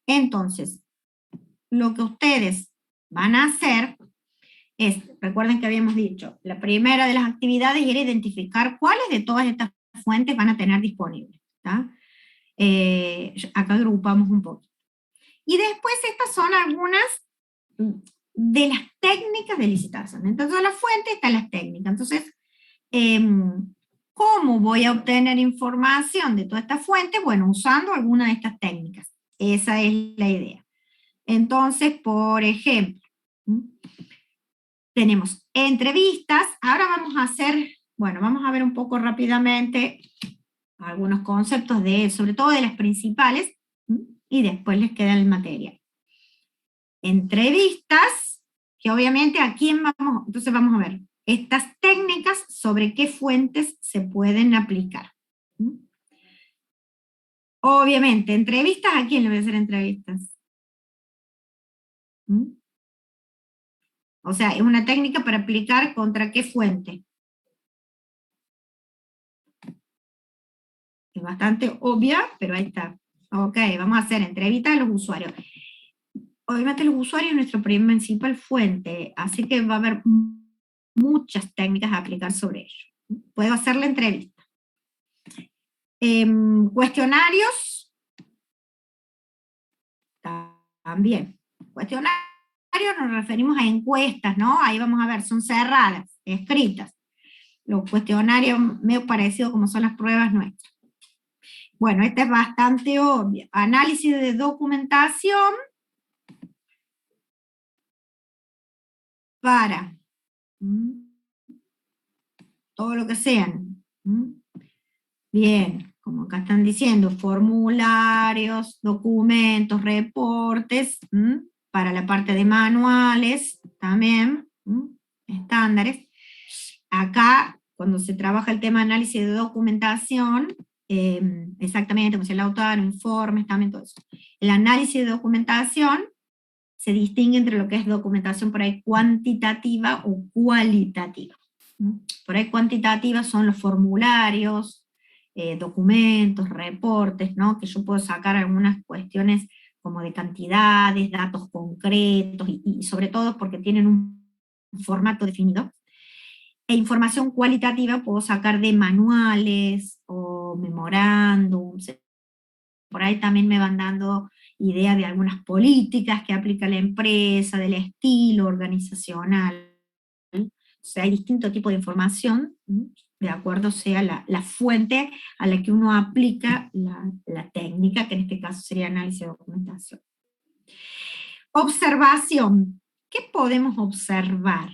Entonces, lo que ustedes van a hacer es, recuerden que habíamos dicho, la primera de las actividades era identificar cuáles de todas estas fuentes van a tener disponibles, ¿tá? Acá agrupamos un poco. Y después estas son algunas de las técnicas de licitación. Entonces, la fuente están las técnicas. Entonces, ¿cómo voy a obtener información de toda esta fuente? Bueno, usando alguna de estas técnicas. Esa es la idea. Entonces, por ejemplo, tenemos entrevistas. Ahora vamos a hacer, bueno, vamos a ver un poco rápidamente algunos conceptos de, sobre todo de las principales, y después les queda el material. Entrevistas, que obviamente a quién vamos, entonces vamos a ver estas técnicas sobre qué fuentes se pueden aplicar. Obviamente, entrevistas, ¿a quién le voy a hacer entrevistas? O sea, es una técnica para aplicar contra qué fuente. Es bastante obvia, pero ahí está. Ok, vamos a hacer entrevistas a los usuarios. Obviamente los usuarios es nuestra principal fuente, así que va a haber muchas técnicas a aplicar sobre ello. Puedo hacer la entrevista. Cuestionarios, también. Cuestionarios nos referimos a encuestas, ¿no? Ahí vamos a ver, son cerradas, escritas. Los cuestionarios medio parecidos como son las pruebas nuestras. Bueno, este es bastante obvio. Análisis de documentación para todo lo que sean. Bien, como acá están diciendo, formularios, documentos, reportes, para la parte de manuales también, estándares. Acá, cuando se trabaja el tema de análisis de documentación, exactamente, como el autor, informes, también todo eso. El análisis de documentación se distingue entre lo que es documentación por ahí cuantitativa o cualitativa. Por ahí cuantitativa son los formularios, documentos, reportes, ¿no? Que yo puedo sacar algunas cuestiones como de cantidades, datos concretos, y sobre todo porque tienen un formato definido. E información cualitativa puedo sacar de manuales o memorándums. Por ahí también me van dando idea de algunas políticas que aplica la empresa, del estilo organizacional. O sea, hay distintos tipos de información, de acuerdo sea la fuente a la que uno aplica la técnica, que en este caso sería análisis de documentación. Observación. ¿Qué podemos observar?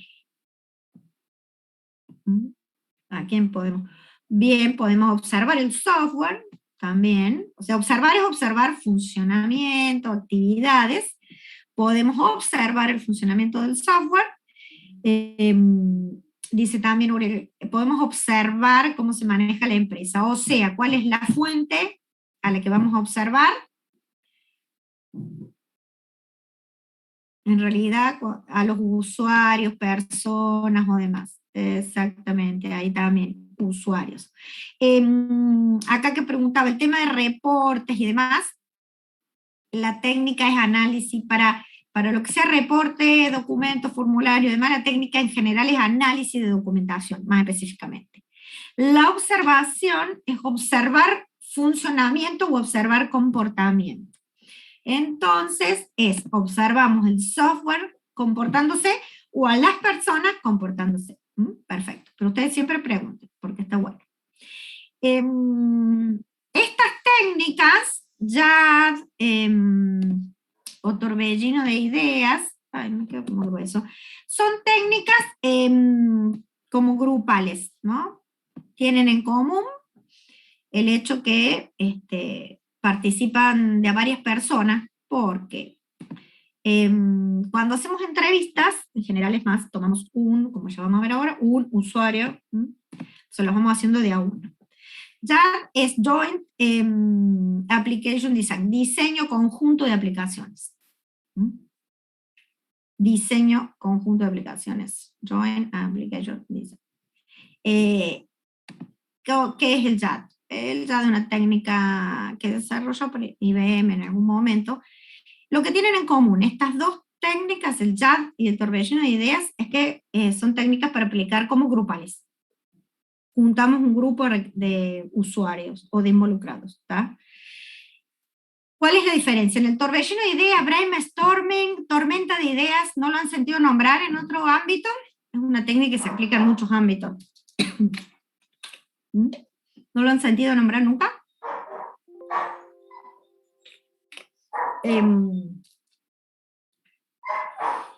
¿A quién podemos? Bien, podemos observar el software también. O sea, observar es observar funcionamiento, actividades. Podemos observar el funcionamiento del software. Dice también, podemos observar cómo se maneja la empresa. O sea, cuál es la fuente a la que vamos a observar. En realidad, a los usuarios, personas o demás. Exactamente, ahí también, usuarios. Acá que preguntaba, el tema de reportes y demás, la técnica es análisis para lo que sea reporte, documento, formulario y demás, la técnica en general es análisis de documentación, más específicamente. La observación es observar funcionamiento o observar comportamiento. Entonces, observamos el software comportándose o a las personas comportándose. Perfecto. Pero ustedes siempre pregunten, porque está bueno. Estas técnicas ya, o torbellino de ideas, ay, me quedo como grueso, son técnicas como grupales, ¿no? Tienen en común el hecho que participan de varias personas, porque cuando hacemos entrevistas, en general es más, tomamos como ya vamos a ver ahora, un usuario, se los vamos haciendo de a uno. Ya es Joint Application Design, diseño conjunto de aplicaciones. diseño conjunto de aplicaciones. Joint Application Design. ¿Qué es el JAD? El JAD es una técnica que desarrolló por IBM en algún momento. Lo que tienen en común estas dos técnicas, el JAD y el torbellino de ideas, es que son técnicas para aplicar como grupales. Juntamos un grupo de usuarios o de involucrados, ¿está? ¿Cuál es la diferencia? En el torbellino de ideas, brainstorming, tormenta de ideas, ¿no lo han sentido nombrar en otro ámbito? Es una técnica que se aplica en muchos ámbitos. ¿No lo han sentido nombrar nunca?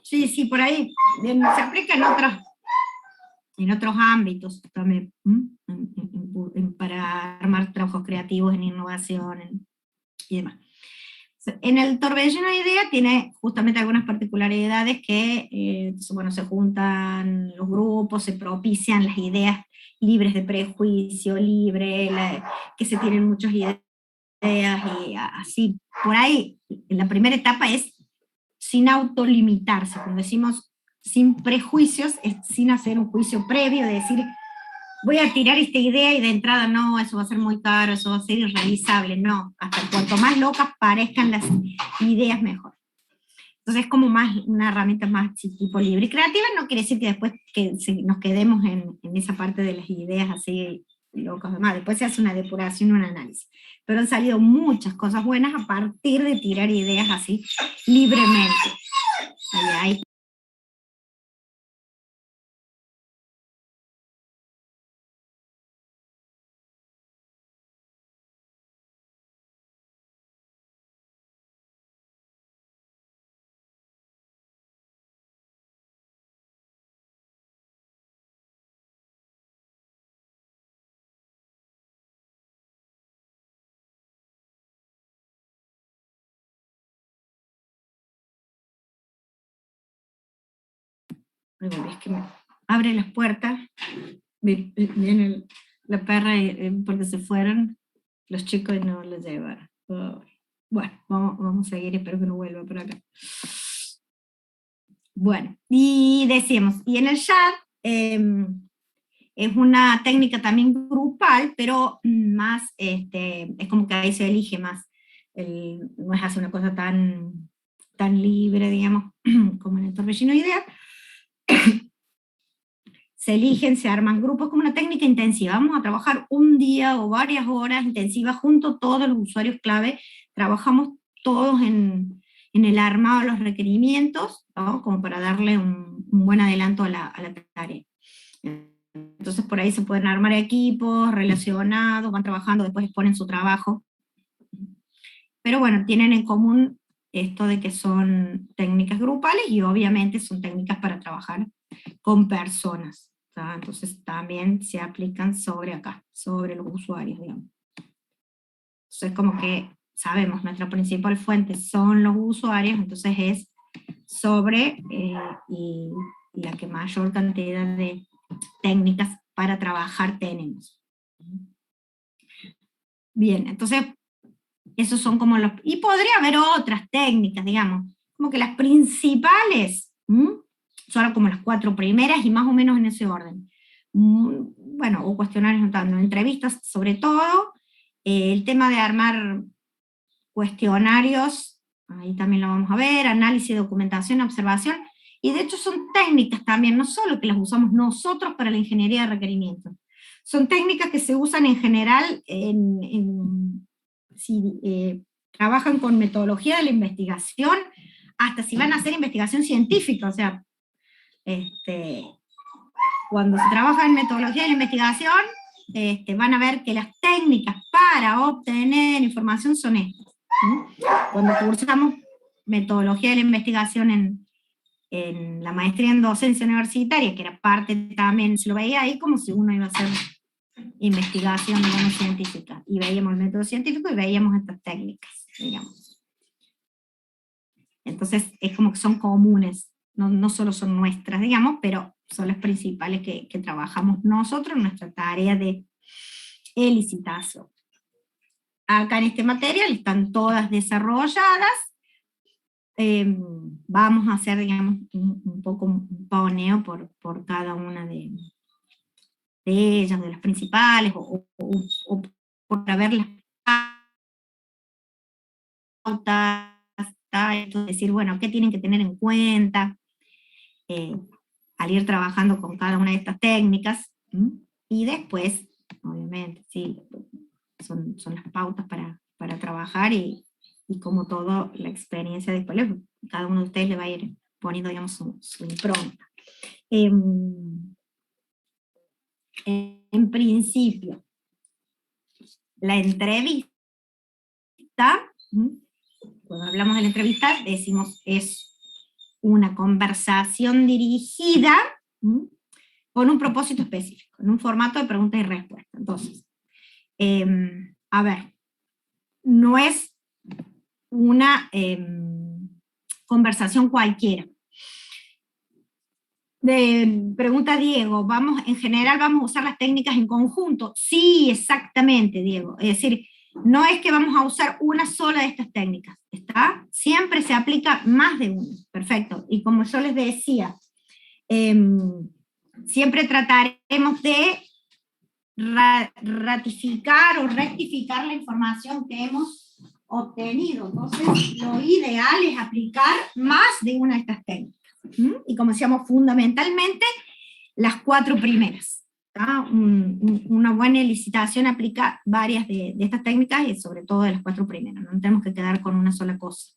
Sí, por ahí. Se aplica en otros ámbitos también, para armar trabajos creativos, en innovación y demás. En el torbellino de ideas tiene justamente algunas particularidades que, bueno, se juntan los grupos, se propician las ideas libres de prejuicio, que se tienen muchas ideas y así. Por ahí, la primera etapa es sin autolimitarse, cuando decimos sin prejuicios, es sin hacer un juicio previo, de decir, voy a tirar esta idea y de entrada no, eso va a ser muy caro, eso va a ser irrealizable, no, hasta cuanto más locas parezcan las ideas mejor. Entonces es como más una herramienta más tipo libre y creativa, no quiere decir que después nos quedemos en esa parte de las ideas así locas demás, después se hace una depuración, un análisis, pero han salido muchas cosas buenas a partir de tirar ideas así libremente. Ahí. Es que me abre las puertas, viene la perra porque se fueron los chicos y no los llevaron. Bueno, vamos a seguir, espero que no vuelva por acá. Bueno, y decíamos, y en el chat es una técnica también grupal, pero más, es como que ahí se elige más, no es hacer una cosa tan libre, digamos, como en el torbellino de ideas. Se eligen, se arman grupos, como una técnica intensiva. Vamos a trabajar un día o varias horas intensivas junto todos los usuarios clave. Trabajamos todos en el armado de los requerimientos, ¿no? Como para darle un buen adelanto a la tarea. Entonces por ahí se pueden armar equipos relacionados, van trabajando, después exponen su trabajo. Pero bueno, tienen en común esto de que son técnicas grupales y obviamente son técnicas para trabajar con personas. ¿Tá? Entonces también se aplican sobre acá, sobre los usuarios, digamos. Entonces como que sabemos, nuestra principal fuente son los usuarios, entonces es sobre y la que mayor cantidad de técnicas para trabajar tenemos. Bien, entonces esos son como los... Y podría haber otras técnicas, digamos, como que las principales, son como las 4 primeras y más o menos en ese orden. Bueno, o cuestionarios, no, entrevistas sobre todo, el tema de armar cuestionarios, ahí también lo vamos a ver, análisis, documentación, observación, y de hecho son técnicas también, no solo que las usamos nosotros para la ingeniería de requerimientos, son técnicas que se usan en general si trabajan con metodología de la investigación, hasta si van a hacer investigación científica, o sea, cuando se trabaja en metodología de la investigación, van a ver que las técnicas para obtener información son estas. Cuando cursamos metodología de la investigación en la maestría en docencia universitaria, que era parte también, se lo veía ahí como si uno iba a hacer investigación, digamos, científica, y veíamos el método científico y veíamos estas técnicas, digamos. Entonces es como que son comunes, no solo son nuestras, digamos, pero son las principales que trabajamos nosotros en nuestra tarea de licitación. Acá en este material están todas desarrolladas, vamos a hacer, digamos, un poco un paoneo por cada una de ellas, de las principales, o por ver las pautas, entonces decir, bueno, ¿qué tienen que tener en cuenta eh, al ir trabajando con cada una de estas técnicas? Y después, obviamente, sí, son las pautas para trabajar y como todo, la experiencia después, cada uno de ustedes le va a ir poniendo, digamos, su impronta. En principio, la entrevista, cuando hablamos de la entrevista, decimos es una conversación dirigida con un propósito específico, en un formato de pregunta y respuesta. Entonces, a ver, no es una conversación cualquiera. Pregunta Diego, en general vamos a usar las técnicas en conjunto. Sí, exactamente, Diego. Es decir, no es que vamos a usar una sola de estas técnicas, ¿está? Siempre se aplica más de una. Perfecto. Y como yo les decía, siempre trataremos de ratificar o rectificar la información que hemos obtenido. Entonces, lo ideal es aplicar más de una de estas técnicas. Y como decíamos, fundamentalmente las 4 primeras. Una buena licitación aplica varias de estas técnicas y sobre todo de las 4 primeras. No tenemos que quedar con una sola cosa,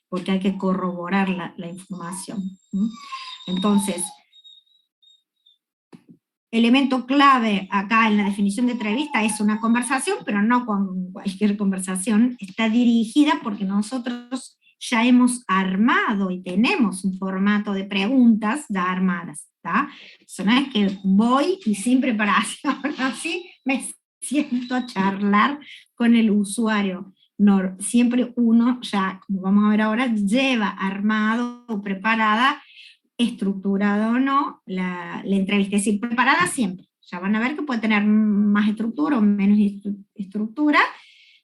porque hay que corroborar la información. Entonces, elemento clave acá en la definición de entrevista es una conversación, pero no con cualquier conversación, está dirigida porque nosotros ya hemos armado y tenemos un formato de preguntas ya armadas, ¿está? Eso no es que voy y sin preparación, así me siento a charlar con el usuario. No, siempre uno ya, como vamos a ver ahora, lleva armado o preparada, estructurada o no, la entrevista. Es decir, preparada siempre. Ya van a ver que puede tener más estructura o menos estructura,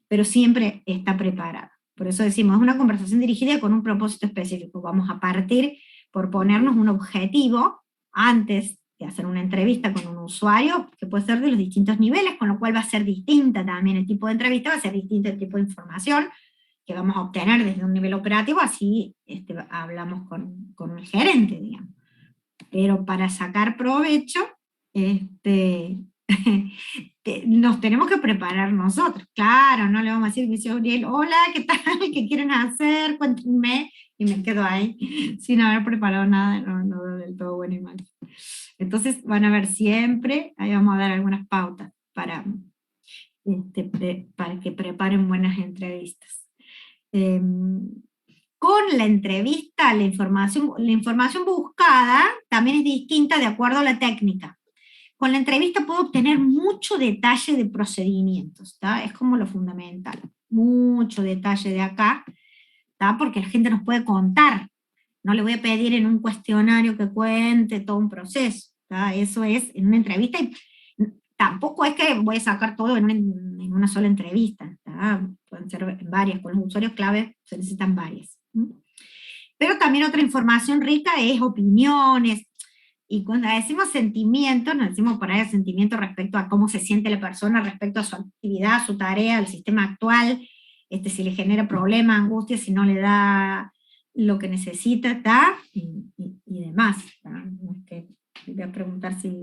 pero siempre está preparada. Por eso decimos, es una conversación dirigida con un propósito específico. Vamos a partir por ponernos un objetivo antes de hacer una entrevista con un usuario, que puede ser de los distintos niveles, con lo cual va a ser distinta también el tipo de entrevista, va a ser distinto el tipo de información que vamos a obtener desde un nivel operativo, así hablamos con el gerente, digamos. Pero para sacar provecho, nos tenemos que preparar nosotros. Claro, no le vamos a decir, dice Uriel, hola, ¿qué tal? ¿Qué quieren hacer? Cuéntenme. Y me quedo ahí sin haber preparado nada, no del todo bueno y mal. Entonces van a ver siempre, ahí vamos a dar algunas pautas para que preparen buenas entrevistas. Con la entrevista, la información buscada también es distinta de acuerdo a la técnica. Con la entrevista puedo obtener mucho detalle de procedimientos, ¿está? Es como lo fundamental, mucho detalle de acá, ¿está? Porque la gente nos puede contar, no le voy a pedir en un cuestionario que cuente todo un proceso, ¿está? Eso es en una entrevista, y tampoco es que voy a sacar todo en una sola entrevista, ¿está? Pueden ser varias, con los usuarios clave se necesitan varias. Pero también otra información rica es opiniones, y cuando decimos sentimientos, nos decimos por ahí sentimiento respecto a cómo se siente la persona respecto a su actividad, su tarea, al sistema actual, si le genera problema, angustia, si no le da lo que necesita, ¿está? Y demás. No es que voy a preguntar si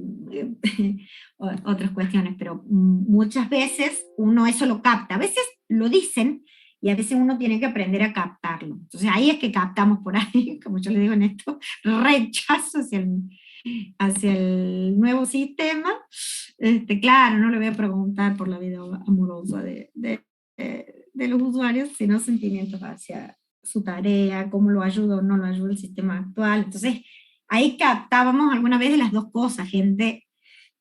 otras cuestiones, pero muchas veces uno eso lo capta. A veces lo dicen, y a veces uno tiene que aprender a captarlo. Entonces ahí es que captamos por ahí, como yo le digo en esto, rechazo hacia el nuevo sistema. Claro, no le voy a preguntar por la vida amorosa de los usuarios, sino sentimientos hacia su tarea, cómo lo ayuda o no lo ayuda el sistema actual. Entonces ahí captábamos alguna vez de las dos cosas, gente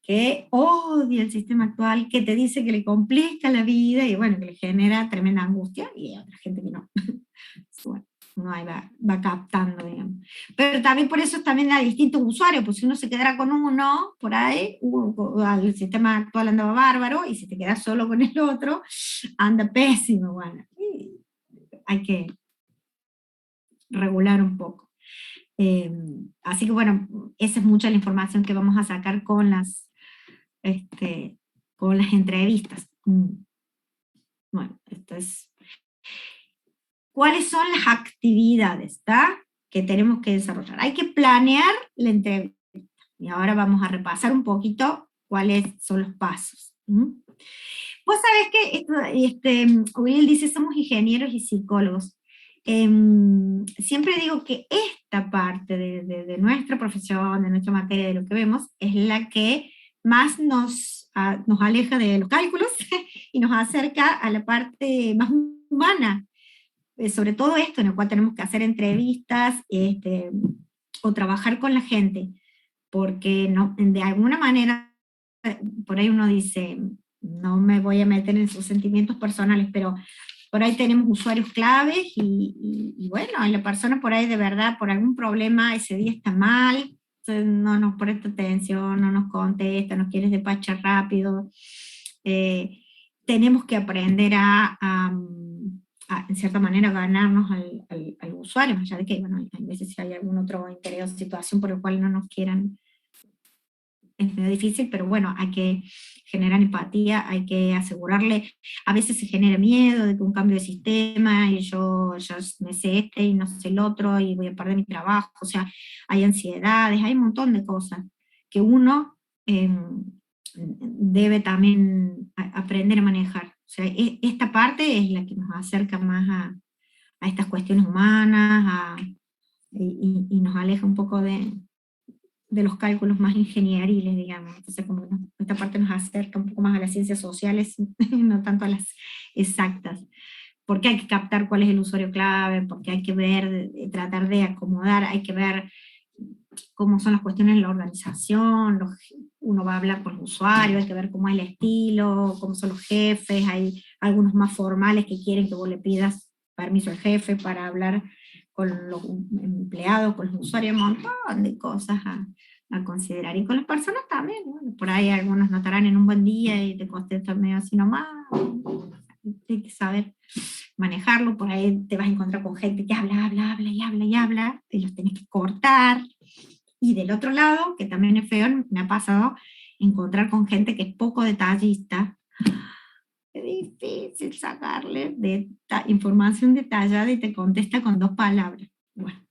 que odia el sistema actual, que te dice que le complica la vida y bueno, que le genera tremenda angustia, y otra gente que no. Bueno, uno ahí va captando, digamos. Pero también por eso también hay distintos usuarios, pues si uno se quedara con uno, por ahí, el sistema actual andaba bárbaro, y si te quedas solo con el otro, anda pésimo, bueno. Hay que regular un poco. Así que bueno, esa es mucha la información que vamos a sacar con las entrevistas. Bueno, esto es... ¿Cuáles son las actividades, que tenemos que desarrollar? Hay que planear la entrevista. Y ahora vamos a repasar un poquito cuáles son los pasos. Vos sabés que Uriel dice, somos ingenieros y psicólogos. Siempre digo que esta parte de nuestra profesión, de nuestra materia, de lo que vemos, es la que más nos aleja de los cálculos y nos acerca a la parte más humana, sobre todo esto en el cual tenemos que hacer entrevistas o trabajar con la gente, porque no, de alguna manera, por ahí uno dice, no me voy a meter en sus sentimientos personales, pero por ahí tenemos usuarios claves y bueno, la persona por ahí de verdad, por algún problema ese día está mal, no nos presta atención, no nos contesta, nos quiere despachar rápido. Tenemos que aprender en cierta manera, ganarnos al usuario, más allá de que, bueno, hay veces si hay algún otro interés o situación por el cual no nos quieran, es medio difícil, pero bueno, hay que generar empatía, hay que asegurarle, a veces se genera miedo de que un cambio de sistema, y yo ya me sé y no sé el otro, y voy a perder mi trabajo, o sea, hay ansiedades, hay un montón de cosas que uno debe también aprender a manejar. O sea, esta parte es la que nos acerca más a estas cuestiones humanas, y nos aleja un poco de los cálculos más ingenieriles, digamos. Entonces, como esta parte nos acerca un poco más a las ciencias sociales, no tanto a las exactas, porque hay que captar cuál es el usuario clave, porque hay que ver, tratar de acomodar, hay que ver cómo son las cuestiones de la organización, uno va a hablar con el usuario, hay que ver cómo es el estilo, cómo son los jefes, hay algunos más formales que quieren que vos le pidas permiso al jefe para hablar con los empleados, con los usuarios, un montón de cosas a considerar. Y con las personas también, ¿no? Por ahí algunos notarán en un buen día y te contestan medio así nomás, hay que saber manejarlo, por ahí te vas a encontrar con gente que habla, habla, habla y habla y habla, y los tenés que cortar. Y del otro lado, que también es feo, me ha pasado encontrar con gente que es poco detallista. Es difícil sacarle información detallada y te contesta con 2 palabras. Bueno,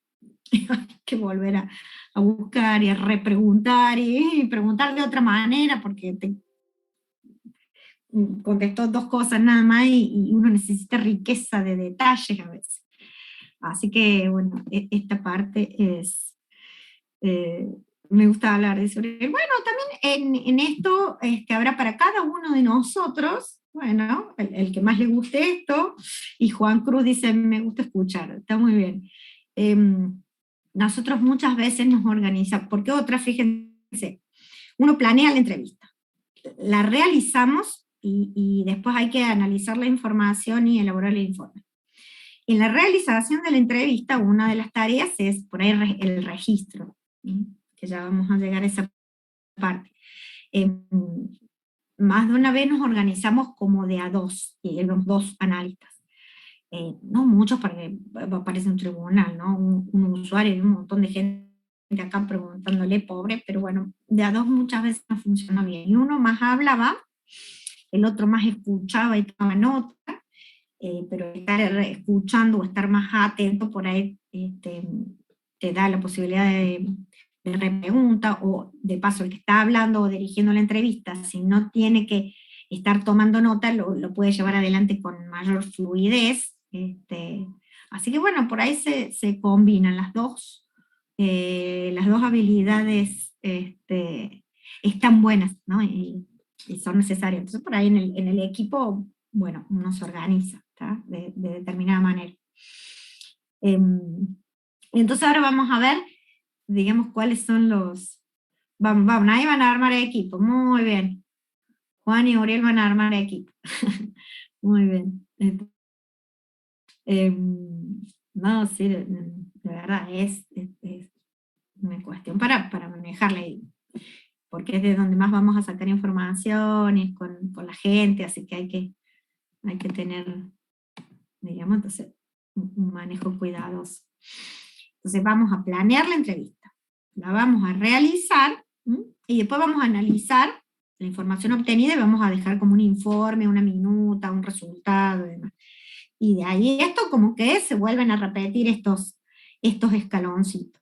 hay que volver a buscar y a repreguntar y preguntar de otra manera, porque te contestó 2 cosas nada más y uno necesita riqueza de detalles a veces. Así que, bueno, esta parte es, me gusta hablar de sobre. Bueno, también en esto que habrá para cada uno de nosotros, bueno, el que más le guste esto, y Juan Cruz dice, me gusta escuchar, está muy bien. Nosotros muchas veces nos organizamos, porque otras, fíjense, uno planea la entrevista, la realizamos y después hay que analizar la información y elaborar el informe. En la realización de la entrevista, una de las tareas es poner el registro, ¿sí? Que ya vamos a llegar a esa parte. Más de una vez nos organizamos como de a 2, los 2 analistas. No muchos, porque aparece un tribunal, ¿no? Un usuario y un montón de gente acá preguntándole, pobre, pero bueno, de a 2 muchas veces no funciona bien. Y uno más hablaba, el otro más escuchaba y tomaba nota, pero estar escuchando o estar más atento por ahí te da la posibilidad de repregunta, o de paso el que está hablando o dirigiendo la entrevista, si no tiene que estar tomando nota, lo puede llevar adelante con mayor fluidez. Así que bueno, por ahí se combinan las dos habilidades, están buenas, ¿no? Y son necesarias. Entonces por ahí en el equipo, bueno, uno se organiza, ¿tá? De determinada manera. Entonces ahora vamos a ver, digamos, cuáles son los... Vamos, ahí van a armar equipo, muy bien. Juan y Uriel van a armar equipo. Muy bien. No, sí, de verdad, es una cuestión para manejarla ahí, porque es de donde más vamos a sacar información, y es con la gente, así que hay que tener, digamos, entonces, un manejo cuidadoso. Entonces vamos a planear la entrevista, la vamos a realizar, y después vamos a analizar la información obtenida y vamos a dejar como un informe, una minuta, un resultado y demás. Y de ahí esto como que se vuelven a repetir estos escaloncitos.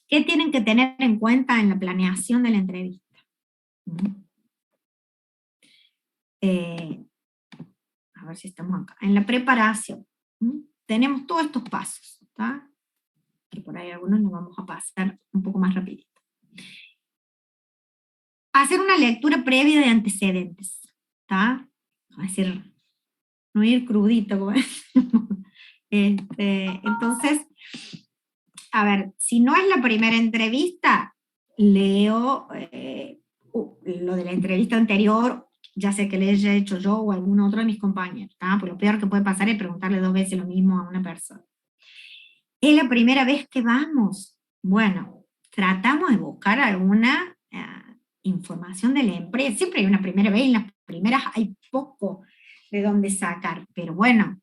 ¿Qué tienen que tener en cuenta en la planeación de la entrevista? A ver si estamos acá. En la preparación, tenemos todos estos pasos, ¿está? Que por ahí algunos los vamos a pasar un poco más rapidito. Hacer una lectura previa de antecedentes, ¿está? Es decir, no ir crudito, como entonces, a ver, si no es la primera entrevista, leo lo de la entrevista anterior, ya sé que le haya hecho yo o algún otro de mis compañeros, ¿tá? Pues lo peor que puede pasar es preguntarle 2 veces lo mismo a una persona. ¿Es la primera vez que vamos? Bueno, tratamos de buscar alguna información de la empresa. Siempre hay una primera vez, en las primeras hay poco de dónde sacar, pero bueno,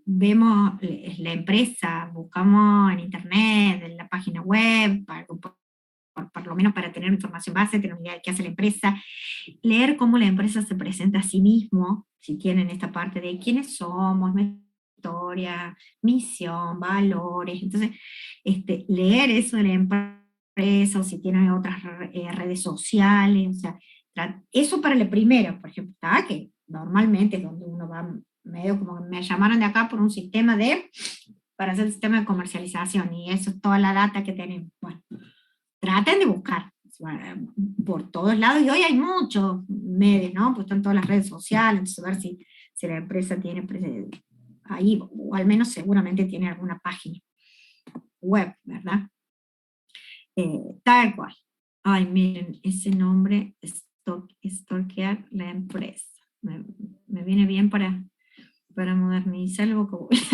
vemos la empresa, buscamos en internet, en la página web, por lo menos para tener información base, tener una idea de qué hace la empresa, leer cómo la empresa se presenta a sí mismo, si tienen esta parte de quiénes somos, nuestra historia, misión, valores, entonces leer eso de la empresa, o si tienen otras redes sociales, o sea, eso para la primera, por ejemplo, ¿tá? Que normalmente es donde uno va medio como que me llamaron de acá por un sistema para hacer el sistema de comercialización, y eso es toda la data que tenemos. Bueno, traten de buscar por todos lados, y hoy hay muchos medios, ¿no? Pues están todas las redes sociales, entonces a ver si la empresa tiene ahí, o al menos seguramente tiene alguna página web, ¿verdad? Tal cual. Ay, miren, ese nombre, stalkear la empresa. Me viene bien para modernizar el vocabulario.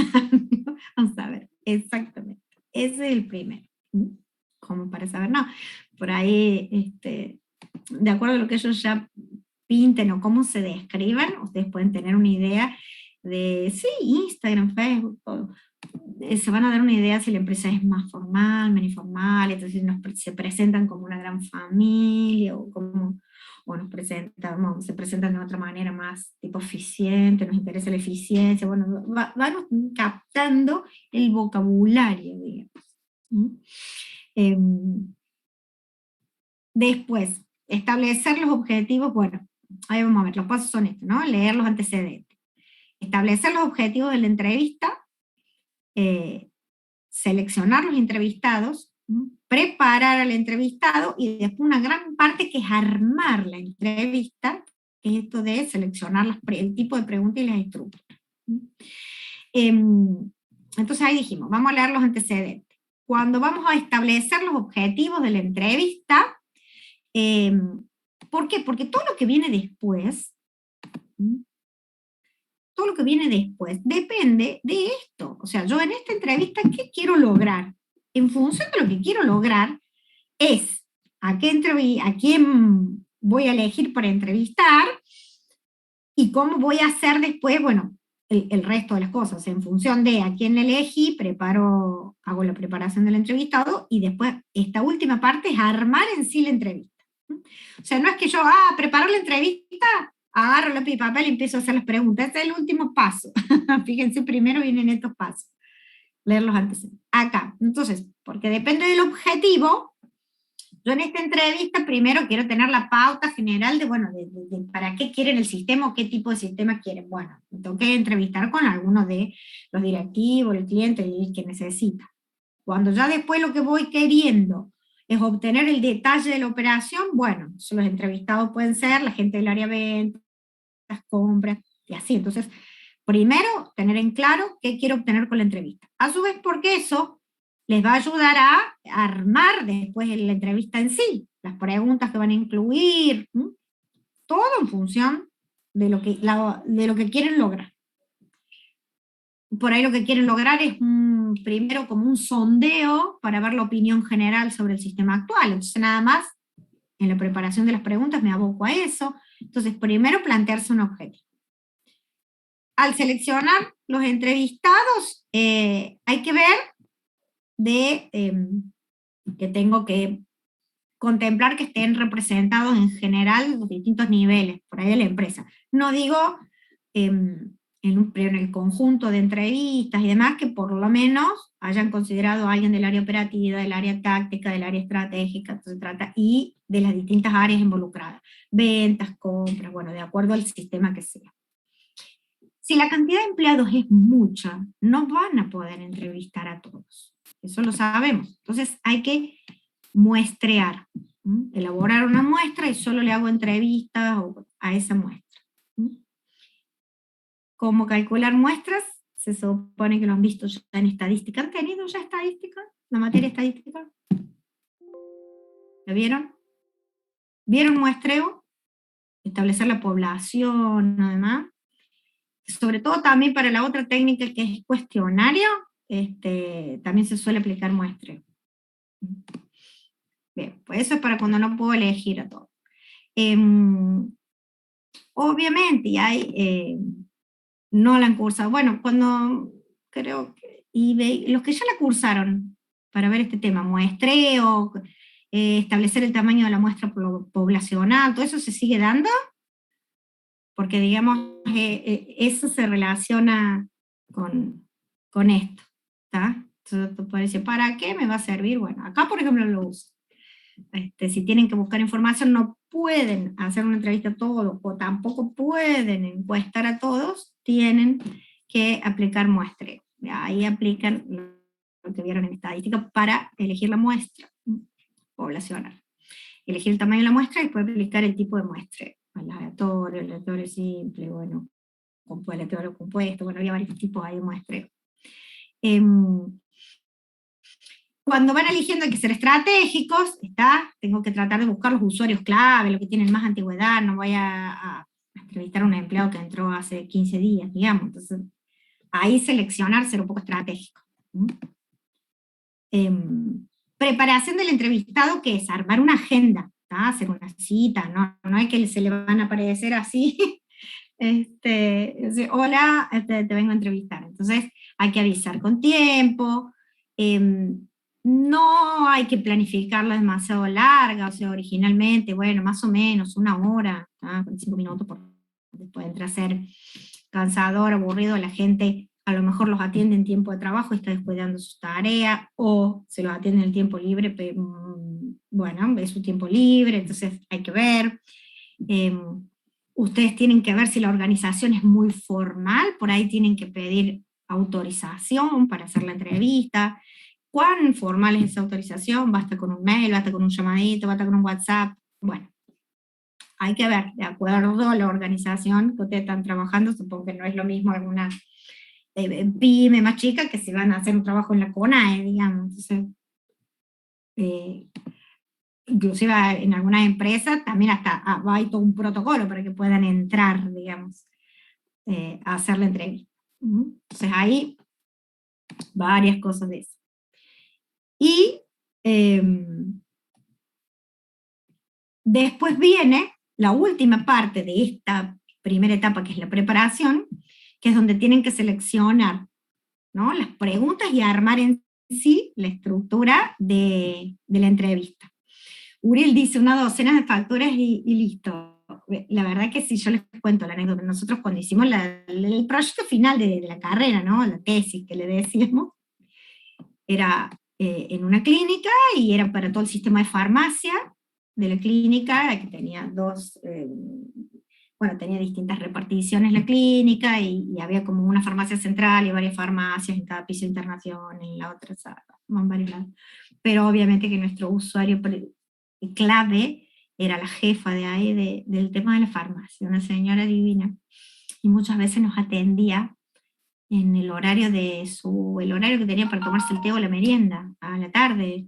Vamos a ver, exactamente. Ese es el primero. Como para saber, no, por ahí, de acuerdo a lo que ellos ya pinten o cómo se describan, ustedes pueden tener una idea de, sí, Instagram, Facebook, se van a dar una idea si la empresa es más formal, menos informal, entonces se presentan como una gran familia, o se presentan de otra manera más tipo eficiente, nos interesa la eficiencia, bueno, van captando el vocabulario, digamos. Después, establecer los objetivos, bueno, ahí vamos a ver, los pasos son estos, ¿no? Leer los antecedentes. Establecer los objetivos de la entrevista, seleccionar los entrevistados, preparar al entrevistado, y después una gran parte que es armar la entrevista, que es esto de seleccionar el tipo de preguntas y las estructuras. Entonces ahí dijimos, vamos a leer los antecedentes. Cuando vamos a establecer los objetivos de la entrevista, ¿por qué? Porque todo lo que viene después, depende de esto. O sea, yo en esta entrevista, ¿qué quiero lograr? En función de lo que quiero lograr, es a quién voy a elegir para entrevistar, y cómo voy a hacer después, bueno, el resto de las cosas. En función de a quién elegí, hago la preparación del entrevistado, y después esta última parte es armar en sí la entrevista. O sea, no es que yo, preparar la entrevista, agarro lápiz y papel y empiezo a hacer las preguntas. Ese es el último paso. Fíjense, primero vienen estos pasos. Leer los antecedentes. Acá. Entonces, porque depende del objetivo, yo en esta entrevista primero quiero tener la pauta general de, bueno, de para qué quieren el sistema o qué tipo de sistema quieren. Bueno, me tengo que entrevistar con algunos de los directivos, el cliente, el que necesita. Cuando ya después lo que voy queriendo es obtener el detalle de la operación, bueno, los entrevistados pueden ser la gente del área de ventas, las compras, y así. Entonces, primero, tener en claro qué quiero obtener con la entrevista. A su vez, porque eso les va a ayudar a armar después la entrevista en sí, las preguntas que van a incluir, todo en función de lo que quieren lograr. Por ahí lo que quieren lograr es primero como un sondeo para ver la opinión general sobre el sistema actual. Entonces nada más, en la preparación de las preguntas me aboco a eso. Entonces primero plantearse un objetivo. al seleccionar los entrevistados, hay que ver que tengo que contemplar que estén representados en general los distintos niveles, por ahí de la empresa. No digo en el conjunto de entrevistas y demás, que por lo menos hayan considerado a alguien del área operativa, del área táctica, del área estratégica, entonces trata, y de las distintas áreas involucradas, ventas, compras, bueno, de acuerdo al sistema que sea. Si la cantidad de empleados es mucha, no van a poder entrevistar a todos, eso lo sabemos, entonces hay que muestrear, elaborar una muestra y solo le hago entrevistas a esa muestra. ¿Cómo calcular muestras? Se supone que lo han visto ya en estadística. ¿Han tenido ya estadística? ¿La materia estadística? ¿La vieron? ¿Vieron muestreo? Establecer la población, además. Sobre todo también para la otra técnica que es cuestionario, también se suele aplicar muestreo. Bien, pues eso es para cuando no puedo elegir a todos. Obviamente, y hay... no la han cursado. Bueno, cuando creo que los que ya la cursaron para ver este tema, muestreo, establecer el tamaño de la muestra poblacional, todo eso se sigue dando, porque digamos, eso se relaciona con esto, ¿está? Entonces tú puedes decir, ¿para qué me va a servir? Bueno, acá por ejemplo lo uso. Si tienen que buscar información, no pueden hacer una entrevista a todos, o tampoco pueden encuestar a todos, tienen que aplicar muestreo. Ahí aplican lo que vieron en estadística para elegir la muestra poblacional. Elegir el tamaño de la muestra y después aplicar el tipo de muestreo. Aleatorio simple, bueno, aleatorio compuesto, bueno, había varios tipos ahí de muestreo. Cuando van eligiendo hay que ser estratégicos, tengo que tratar de buscar los usuarios clave, los que tienen más antigüedad, no voy a entrevistar a un empleado que entró hace 15 días, digamos, entonces ahí seleccionar, ser un poco estratégico. Preparación del entrevistado, que es armar una agenda, hacer una cita, no es que se le van a aparecer así, hola, te vengo a entrevistar, entonces hay que avisar con tiempo, no hay que planificarla demasiado larga, o sea, originalmente, bueno, más o menos, 1 hora, 5 minutos, porque puede entrar a ser cansador, aburrido, la gente a lo mejor los atiende en tiempo de trabajo y está descuidando sus tareas, o se los atiende en el tiempo libre, pero, bueno, es su tiempo libre, entonces hay que ver. Ustedes tienen que ver si la organización es muy formal, por ahí tienen que pedir autorización para hacer la entrevista. ¿Cuán formal es esa autorización? ¿Basta con un mail, basta con un llamadito, basta con un WhatsApp? Bueno, hay que ver, de acuerdo a la organización que ustedes están trabajando, supongo que no es lo mismo alguna pyme más chica que si van a hacer un trabajo en la CONAE, digamos. Entonces, inclusive en algunas empresas también hasta hay todo un protocolo para que puedan entrar, digamos, a hacer la entrevista. Entonces hay varias cosas de eso. Y después viene la última parte de esta primera etapa, que es la preparación, que es donde tienen que seleccionar, ¿no?, las preguntas y armar en sí la estructura de la entrevista. Uriel dice 12 de factores y listo. La verdad que si yo les cuento la anécdota, nosotros cuando hicimos el proyecto final de la carrera, ¿no?, la tesis que le decíamos, era en una clínica y era para todo el sistema de farmacia de la clínica, que tenía tenía distintas reparticiones la clínica y había como una farmacia central y varias farmacias en cada piso de internación, en la otra sala, en varios lados. Pero obviamente que nuestro usuario clave era la jefa de ahí del tema de la farmacia, una señora divina, y muchas veces nos atendía en el horario el horario que tenía para tomarse el té o la merienda, a la tarde,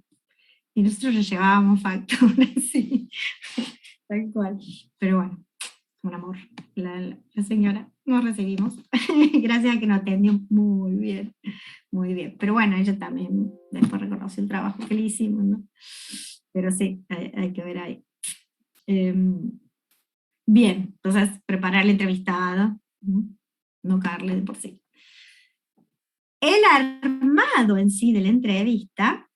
y nosotros le llevábamos facturas, sí, tal cual. Pero bueno, un amor, la señora, nos recibimos, gracias a que nos atendió muy bien, muy bien. Pero bueno, ella también después reconoció el trabajo que le hicimos, ¿no? Pero sí, hay que ver ahí. Bien, entonces preparar el entrevistado, no caerle de por sí. El armado en sí de la entrevista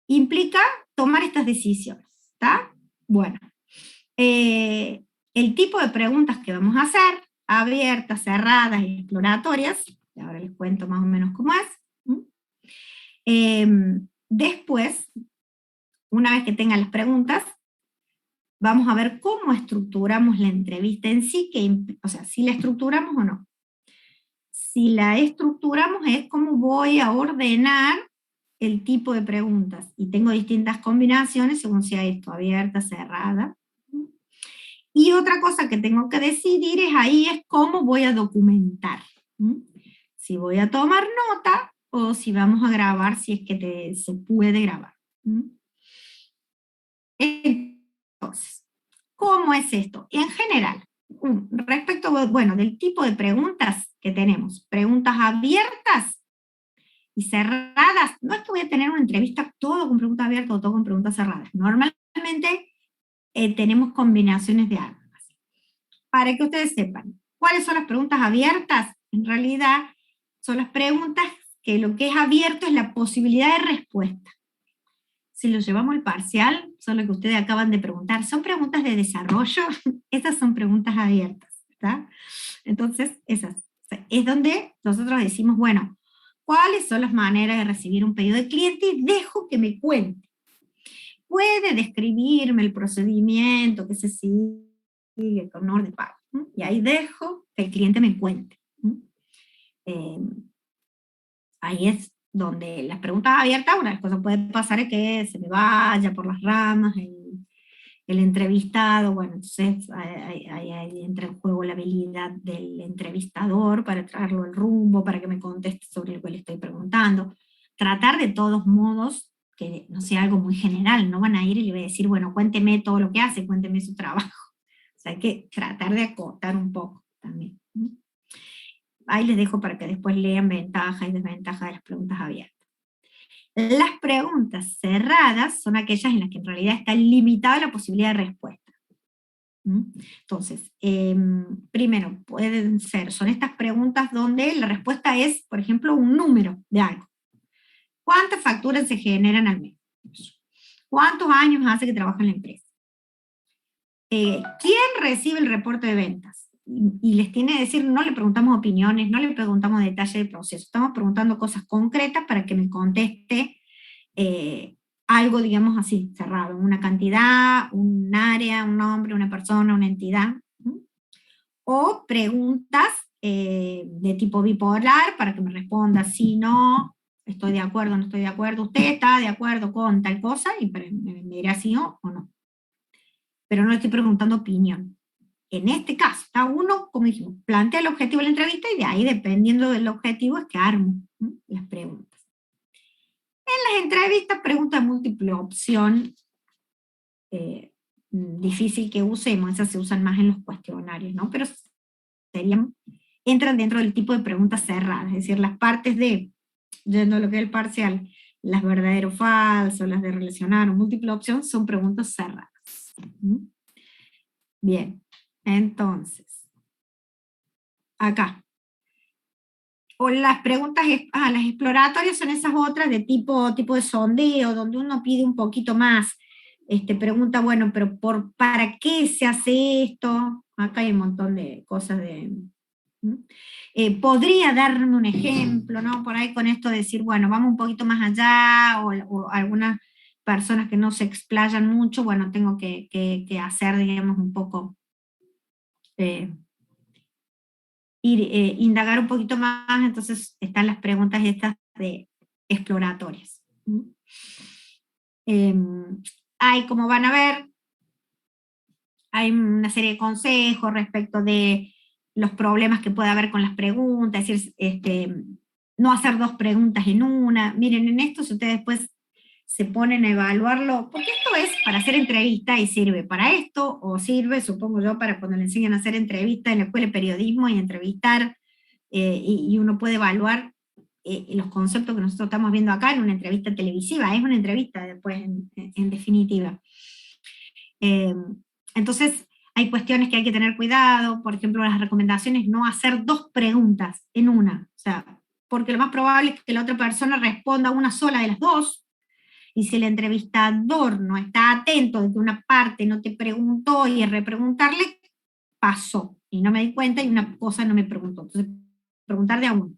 implica tomar estas decisiones, ¿está? Bueno, el tipo de preguntas que vamos a hacer, abiertas, cerradas y exploratorias, y ahora les cuento más o menos cómo es. Después, una vez que tengan las preguntas, vamos a ver cómo estructuramos la entrevista en sí, o sea, si la estructuramos o no. Si la estructuramos es cómo voy a ordenar el tipo de preguntas, y tengo distintas combinaciones según sea esto, abierta, cerrada. Y otra cosa que tengo que decidir ahí es cómo voy a documentar. Si voy a tomar nota o si vamos a grabar, si es que se puede grabar. Entonces, ¿cómo es esto? En general, respecto, bueno, del tipo de preguntas que tenemos, preguntas abiertas y cerradas. No es que voy a tener una entrevista todo con preguntas abiertas o todo con preguntas cerradas. Normalmente tenemos combinaciones de ambas. Para que ustedes sepan, ¿cuáles son las preguntas abiertas? En realidad, son las preguntas que lo que es abierto es la posibilidad de respuesta. Si lo llevamos al parcial, son lo que ustedes acaban de preguntar. ¿Son preguntas de desarrollo? Esas son preguntas abiertas, ¿está? Entonces, esas. Es donde nosotros decimos, bueno, ¿cuáles son las maneras de recibir un pedido de cliente? Y dejo que me cuente. Puede describirme el procedimiento que se sigue con orden de pago. Y ahí dejo que el cliente me cuente. Ahí es donde las preguntas abiertas, una de las cosas que puede pasar es que se me vaya por las ramas el entrevistado. Bueno, entonces ahí entra en juego la habilidad del entrevistador para traerlo al rumbo, para que me conteste sobre lo que le estoy preguntando. Tratar de todos modos que no sea algo muy general, no van a ir y le voy a decir, bueno, cuénteme todo lo que hace, cuénteme su trabajo. O sea, hay que tratar de acotar un poco también. Ahí les dejo para que después lean ventajas y desventajas de las preguntas abiertas. Las preguntas cerradas son aquellas en las que en realidad está limitada la posibilidad de respuesta. Entonces, primero, son estas preguntas donde la respuesta es, por ejemplo, un número de algo. ¿Cuántas facturas se generan al mes? ¿Cuántos años hace que trabaja en la empresa? ¿Quién recibe el reporte de ventas? Y les tiene que decir, no le preguntamos opiniones, no le preguntamos detalle del proceso, estamos preguntando cosas concretas para que me conteste algo, digamos así, cerrado, una cantidad, un área, un nombre, una persona, una entidad. O preguntas de tipo bipolar para que me responda sí, no, estoy de acuerdo, no estoy de acuerdo, usted está de acuerdo con tal cosa, y me dirá sí o no. Pero no le estoy preguntando opinión. En este caso, está uno, como dijimos, plantea el objetivo de la entrevista y de ahí, dependiendo del objetivo, es que armo las preguntas. En las entrevistas, preguntas de múltiple opción, difícil que usemos, esas se usan más en los cuestionarios, ¿no? Pero entran dentro del tipo de preguntas cerradas, es decir, las partes de, yendo a lo que es el parcial, las verdadero o falso, las de relacionar o múltiple opción, son preguntas cerradas. Bien, entonces, acá. O las preguntas, las exploratorias son esas otras de tipo de sondeo, donde uno pide un poquito más, pregunta, bueno, pero ¿para qué se hace esto? Acá hay un montón de cosas podría darme un ejemplo, ¿no? Por ahí con esto de decir, bueno, vamos un poquito más allá, o algunas personas que no se explayan mucho, bueno, tengo que hacer, digamos, un poco, indagar un poquito más, entonces están las preguntas estas de exploratorias. Hay, como van a ver, hay una serie de consejos respecto de los problemas que puede haber con las preguntas, es decir, no hacer dos preguntas en una. Miren, en esto si ustedes después se ponen a evaluarlo, porque esto es para hacer entrevista y sirve para esto, o sirve, supongo yo, para cuando le enseñan a hacer entrevista en la escuela de periodismo y entrevistar, y uno puede evaluar los conceptos que nosotros estamos viendo acá en una entrevista televisiva, es una entrevista después en definitiva. Entonces, Hay cuestiones que hay que tener cuidado, por ejemplo, las recomendaciones no hacer dos preguntas en una, o sea, porque lo más probable es que la otra persona responda una sola de las dos, y si el entrevistador no está atento de que una parte no te preguntó y repreguntarle, pasó, y no me di cuenta y una cosa no me preguntó. Entonces, preguntar de a uno.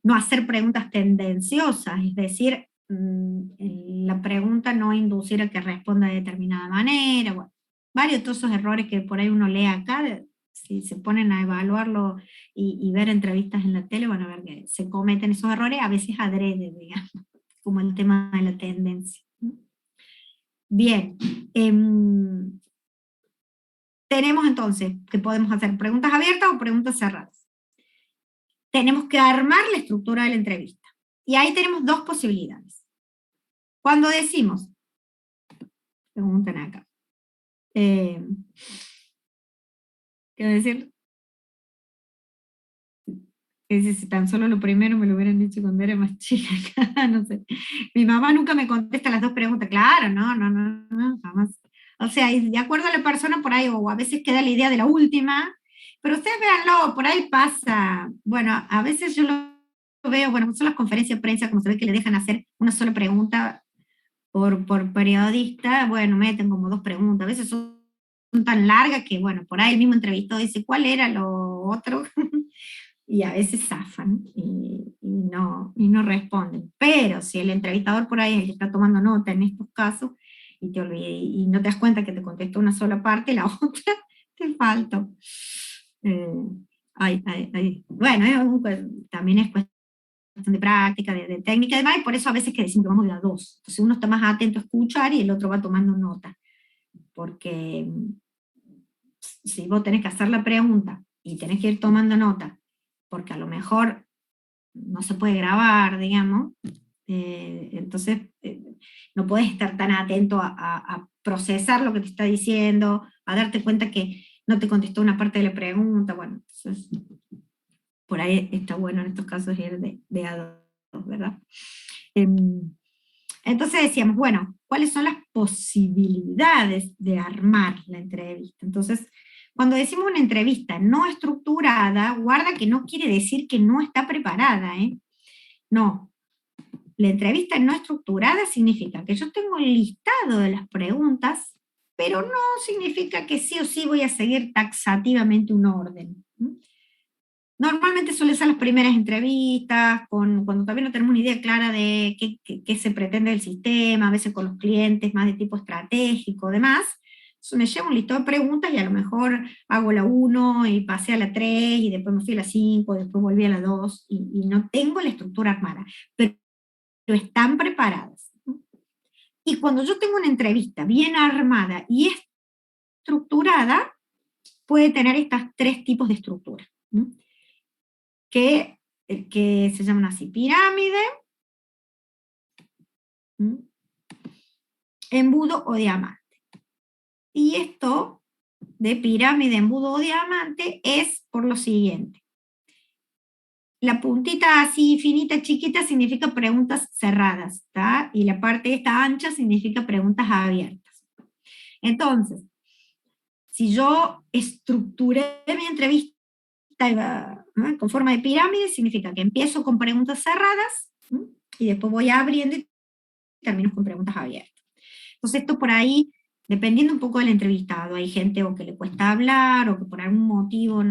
No hacer preguntas tendenciosas, es decir, la pregunta no inducir a que responda de determinada manera, bueno, varios de todos esos errores que por ahí uno lee acá, si se ponen a evaluarlo y ver entrevistas en la tele, van a ver que se cometen esos errores, a veces adrede, digamos, como el tema de la tendencia. Bien, tenemos entonces que podemos hacer preguntas abiertas o preguntas cerradas. Tenemos que armar la estructura de la entrevista. Y ahí tenemos dos posibilidades. Cuando decimos, preguntan acá, quiero decir, que si tan solo lo primero me lo hubieran dicho cuando era más chica, no sé. Mi mamá nunca me contesta las dos preguntas, claro, no, jamás. O sea, y de acuerdo a la persona por ahí, o a veces queda la idea de la última, pero ustedes véanlo, por ahí pasa. Bueno, a veces yo lo veo, bueno, son las conferencias de prensa, como se ve que le dejan hacer una sola pregunta por periodista, bueno, meten como dos preguntas, a veces son tan largas que, bueno, por ahí el mismo entrevistado dice, ¿cuál era lo otro? Y a veces zafan y no responden. Pero si el entrevistador por ahí es el que está tomando nota en estos casos y te olvide, y no te das cuenta que te contestó una sola parte, la otra te faltó. Eh, bueno, también es cuestión de práctica, de técnica y demás, y por eso a veces que decimos que vamos de a dos. Entonces uno está más atento a escuchar y el otro va tomando nota. Porque si vos tenés que hacer la pregunta y tenés que ir tomando nota, porque a lo mejor no se puede grabar, digamos, entonces no puedes estar tan atento a procesar lo que te está diciendo, a darte cuenta que no te contestó una parte de la pregunta, bueno, entonces por ahí está bueno en estos casos ir de a dos, ¿verdad? Entonces decíamos, bueno, ¿cuáles son las posibilidades de armar la entrevista? Entonces, cuando decimos una entrevista no estructurada, guarda que no quiere decir que no está preparada, ¿eh? No, la entrevista no estructurada significa que yo tengo el listado de las preguntas, pero no significa que sí o sí voy a seguir taxativamente un orden. Normalmente suelen ser las primeras entrevistas, cuando todavía no tenemos una idea clara de qué se pretende del sistema, a veces con los clientes más de tipo estratégico, demás. Entonces me llevo un listado de preguntas y a lo mejor hago la 1 y pasé a la 3 y después me fui a la 5, después volví a la 2 y no tengo la estructura armada, pero están preparadas. Y cuando yo tengo una entrevista bien armada y estructurada, puede tener estos tres tipos de estructura. Que se llaman así, pirámide, embudo o diamante. Y esto de pirámide, embudo o diamante es por lo siguiente. La puntita así finita, chiquita, significa preguntas cerradas, ¿tá? Y la parte esta ancha significa preguntas abiertas. Entonces, si yo estructuré mi entrevista con forma de pirámide, significa que empiezo con preguntas cerradas y después voy abriendo y termino con preguntas abiertas. Entonces esto por ahí, dependiendo un poco del entrevistado, hay gente o que le cuesta hablar o que por algún motivo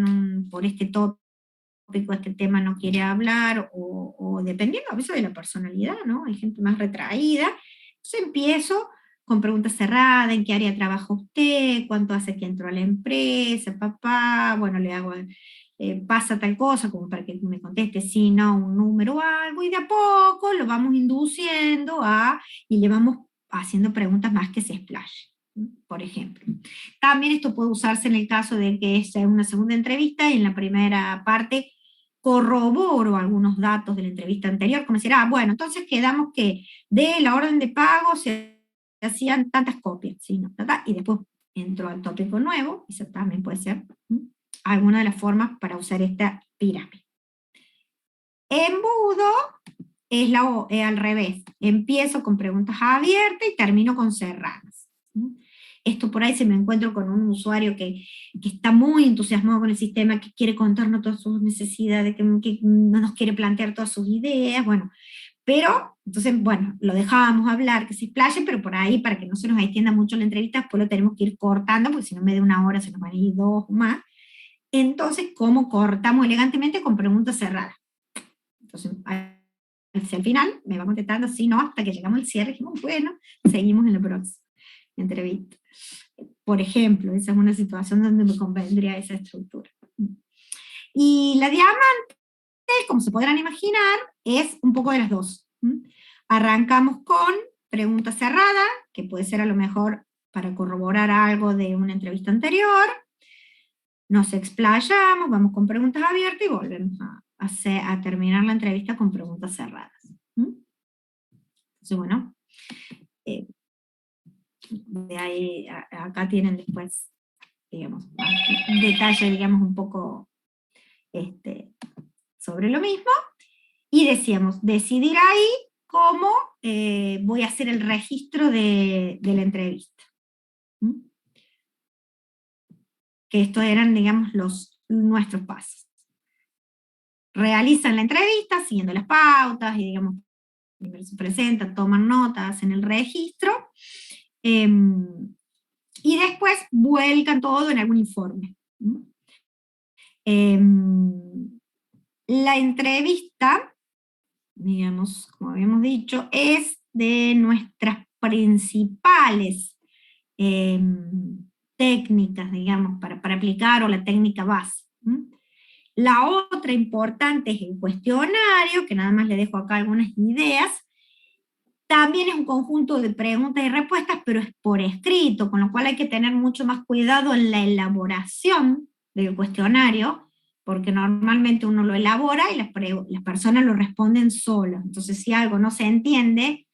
por este tópico, este tema no quiere hablar o dependiendo a veces de la personalidad, ¿no? Hay gente más retraída. Entonces empiezo con preguntas cerradas, ¿en qué área trabaja usted? ¿Cuánto hace que entró a la empresa? Papá, bueno, le hago, pasa tal cosa, como para que me conteste sí, no, un número o algo, y de a poco lo vamos induciendo y le vamos haciendo preguntas más que se explaye, por ejemplo. También esto puede usarse en el caso de que sea una segunda entrevista y en la primera parte corroboro algunos datos de la entrevista anterior, como decir, bueno, entonces quedamos que de la orden de pago se hacían tantas copias, ¿sí? ¿No? Y después entro al tópico nuevo, y eso también puede ser alguna de las formas para usar esta pirámide. Embudo es al revés, empiezo con preguntas abiertas y termino con cerradas. esto por ahí se me encuentro con un usuario que está muy entusiasmado con el sistema, que quiere contarnos todas sus necesidades, que no nos quiere plantear todas sus ideas, bueno, pero, entonces, bueno, lo dejábamos hablar, que se explaye, pero por ahí, para que no se nos extienda mucho la entrevista, después lo tenemos que ir cortando, porque si no, en vez de una hora se nos van a ir 2 o más. Entonces, ¿cómo cortamos elegantemente? Con preguntas cerradas. Entonces, hacia el final, me va contestando sí, no, hasta que llegamos al cierre, dijimos, bueno, seguimos en la próxima entrevista. Por ejemplo, esa es una situación donde me convendría esa estructura. Y la diamante, como se podrán imaginar, es un poco de las dos. Arrancamos con preguntas cerradas, que puede ser a lo mejor para corroborar algo de una entrevista anterior, nos explayamos, vamos con preguntas abiertas y volvemos a terminar la entrevista con preguntas cerradas. Entonces, bueno, de ahí, acá tienen después, digamos, un detalle, digamos, un poco sobre lo mismo, y decíamos, decidir ahí cómo voy a hacer el registro de la entrevista. Que estos eran, digamos, nuestros pasos. Realizan la entrevista siguiendo las pautas, y digamos, primero se presentan, toman notas en el registro, y después vuelcan todo en algún informe. La entrevista, digamos, como habíamos dicho, es de nuestras principales técnicas, digamos, para aplicar, o la técnica base. La otra importante es el cuestionario, que nada más le dejo acá algunas ideas. También es un conjunto de preguntas y respuestas, pero es por escrito, con lo cual hay que tener mucho más cuidado en la elaboración del cuestionario, porque normalmente uno lo elabora y las personas lo responden solas. Entonces, si algo no se entiende,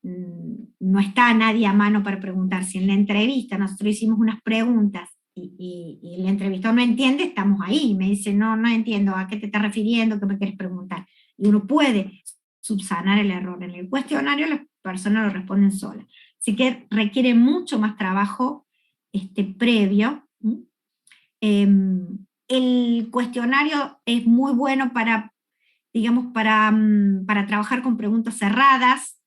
no está nadie a mano para preguntar. Si en la entrevista nosotros hicimos unas preguntas y el entrevistador no entiende, estamos ahí, y me dice, no entiendo, ¿a qué te estás refiriendo? ¿Qué me quieres preguntar? Y uno puede subsanar el error. En el cuestionario las personas lo responden solas. Así que requiere mucho más trabajo previo. El cuestionario es muy bueno para, digamos, para trabajar con preguntas cerradas,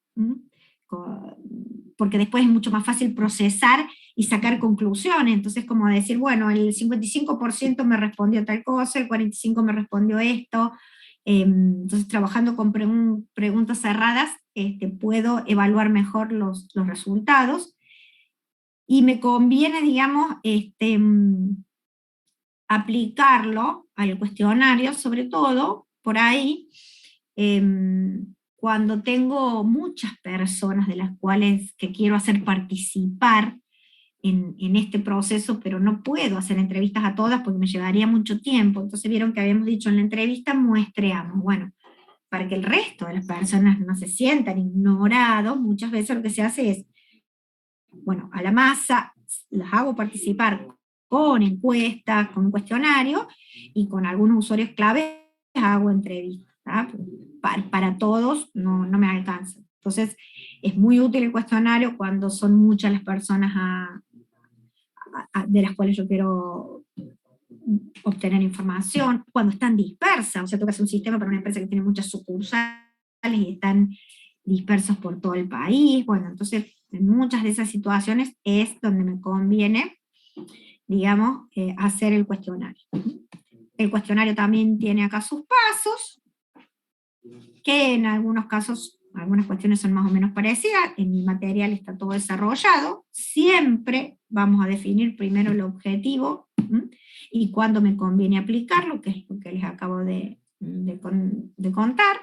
porque después es mucho más fácil procesar y sacar conclusiones. Entonces, como decir, bueno, el 55% me respondió tal cosa, el 45% me respondió esto. Entonces, trabajando con preguntas cerradas, puedo evaluar mejor los resultados, y me conviene, digamos, aplicarlo al cuestionario, sobre todo por ahí, cuando tengo muchas personas de las cuales que quiero hacer participar en este proceso, pero no puedo hacer entrevistas a todas porque me llevaría mucho tiempo. Entonces vieron que habíamos dicho en la entrevista, muestreamos. Bueno, para que el resto de las personas no se sientan ignorados, muchas veces lo que se hace es, bueno, a la masa las hago participar con encuestas, con un cuestionario, y con algunos usuarios clave hago entrevistas. Para todos no me alcanza. Entonces, es muy útil el cuestionario cuando son muchas las personas de las cuales yo quiero obtener información, cuando están dispersas, o sea, tengo que hacer un sistema para una empresa que tiene muchas sucursales y están dispersos por todo el país. Bueno, entonces, en muchas de esas situaciones es donde me conviene, digamos, hacer el cuestionario. El cuestionario también tiene acá sus pasos, que en algunos casos, algunas cuestiones son más o menos parecidas. En mi material está todo desarrollado. Siempre vamos a definir primero el objetivo, y cuándo me conviene aplicarlo, que es lo que les acabo de contar.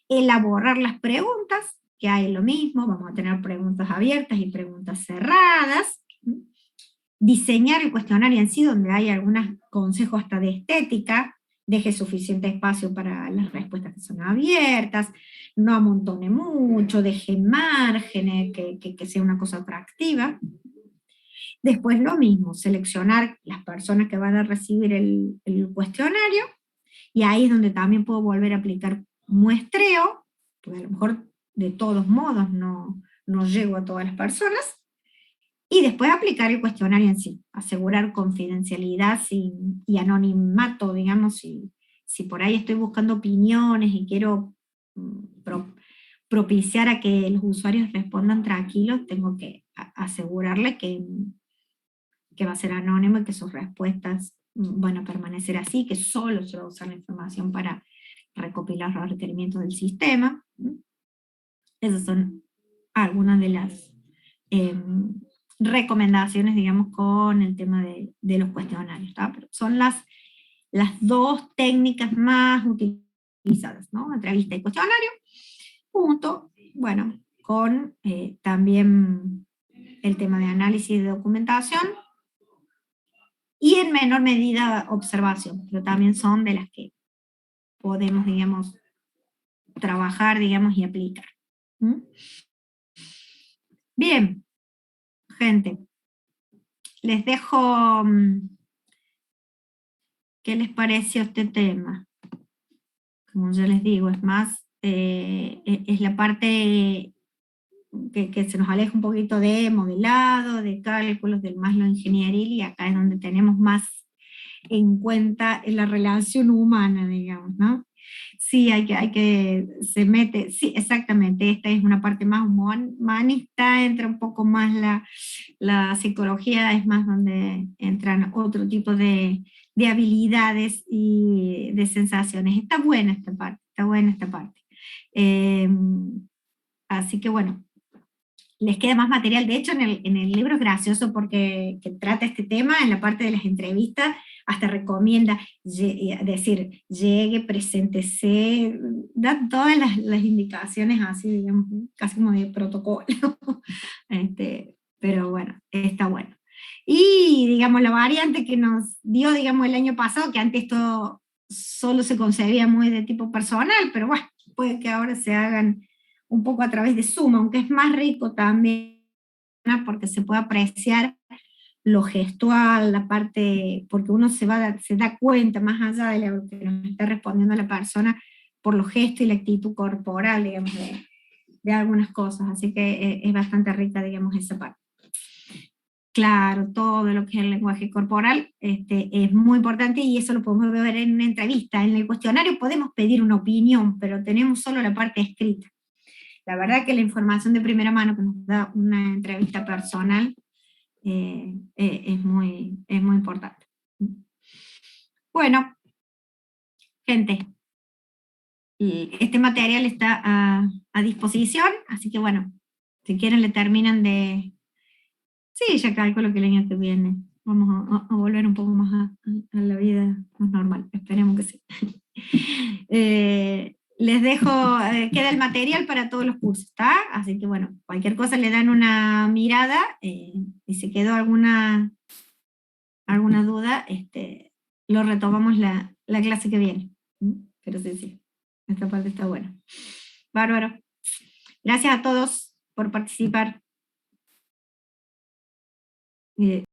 Elaborar las preguntas, que hay lo mismo, vamos a tener preguntas abiertas y preguntas cerradas. Diseñar el cuestionario en sí, donde hay algunos consejos hasta de estética, deje suficiente espacio para las respuestas que son abiertas, no amontone mucho, deje márgenes, que sea una cosa atractiva. Después lo mismo, seleccionar las personas que van a recibir el cuestionario, y ahí es donde también puedo volver a aplicar muestreo, porque a lo mejor de todos modos no llego a todas las personas. Y después aplicar el cuestionario en sí, asegurar confidencialidad y anonimato, digamos, si por ahí estoy buscando opiniones y quiero propiciar a que los usuarios respondan tranquilos, tengo que asegurarle que va a ser anónimo y que sus respuestas van a permanecer así, que solo se va a usar la información para recopilar los requerimientos del sistema. Esas son algunas de las recomendaciones, digamos, con el tema de los cuestionarios, ¿tá? Pero son las dos técnicas más utilizadas, ¿no? Entrevista y cuestionario, junto, bueno, con también el tema de análisis de documentación y en menor medida observación, pero también son de las que podemos, digamos, trabajar, digamos, y aplicar. ¿Mm? Bien, gente, les dejo, ¿qué les pareció este tema? Como yo les digo, es más, es la parte que se nos aleja un poquito de modelado, de cálculos, del más lo ingenieril, y acá es donde tenemos más en cuenta la relación humana, digamos, ¿no? Sí, se mete, sí, exactamente, esta es una parte más humanista, entra un poco más la psicología, es más donde entran otro tipo de habilidades y de sensaciones. Está buena esta parte, está buena esta parte. Así que bueno, les queda más material. De hecho, en el libro es gracioso porque que trata este tema, en la parte de las entrevistas, hasta recomienda decir, llegue, preséntese, da todas las indicaciones así, digamos, casi como de protocolo. Pero bueno, está bueno. Y, digamos, la variante que nos dio, digamos, el año pasado, que antes esto solo se concebía muy de tipo personal, pero bueno, puede que ahora se hagan un poco a través de Zoom, aunque es más rico también, ¿no? Porque se puede apreciar lo gestual, la parte, porque uno se da cuenta más allá de lo que nos está respondiendo la persona por los gestos y la actitud corporal, digamos, de algunas cosas, así que es bastante rica, digamos, esa parte. Claro, todo lo que es el lenguaje corporal es muy importante y eso lo podemos ver en una entrevista. En el cuestionario podemos pedir una opinión, pero tenemos solo la parte escrita. La verdad que la información de primera mano que nos da una entrevista personal es muy importante. Bueno, gente, este material está a disposición, así que bueno, si quieren le terminan de... Sí, ya calculo que el año que viene vamos a volver un poco más a la vida más normal, esperemos que sí. Les dejo, queda el material para todos los cursos, ¿está? Así que bueno, cualquier cosa le dan una mirada y si quedó alguna duda, lo retomamos la clase que viene. Pero sí, esta parte está buena. Bárbaro. Gracias a todos por participar.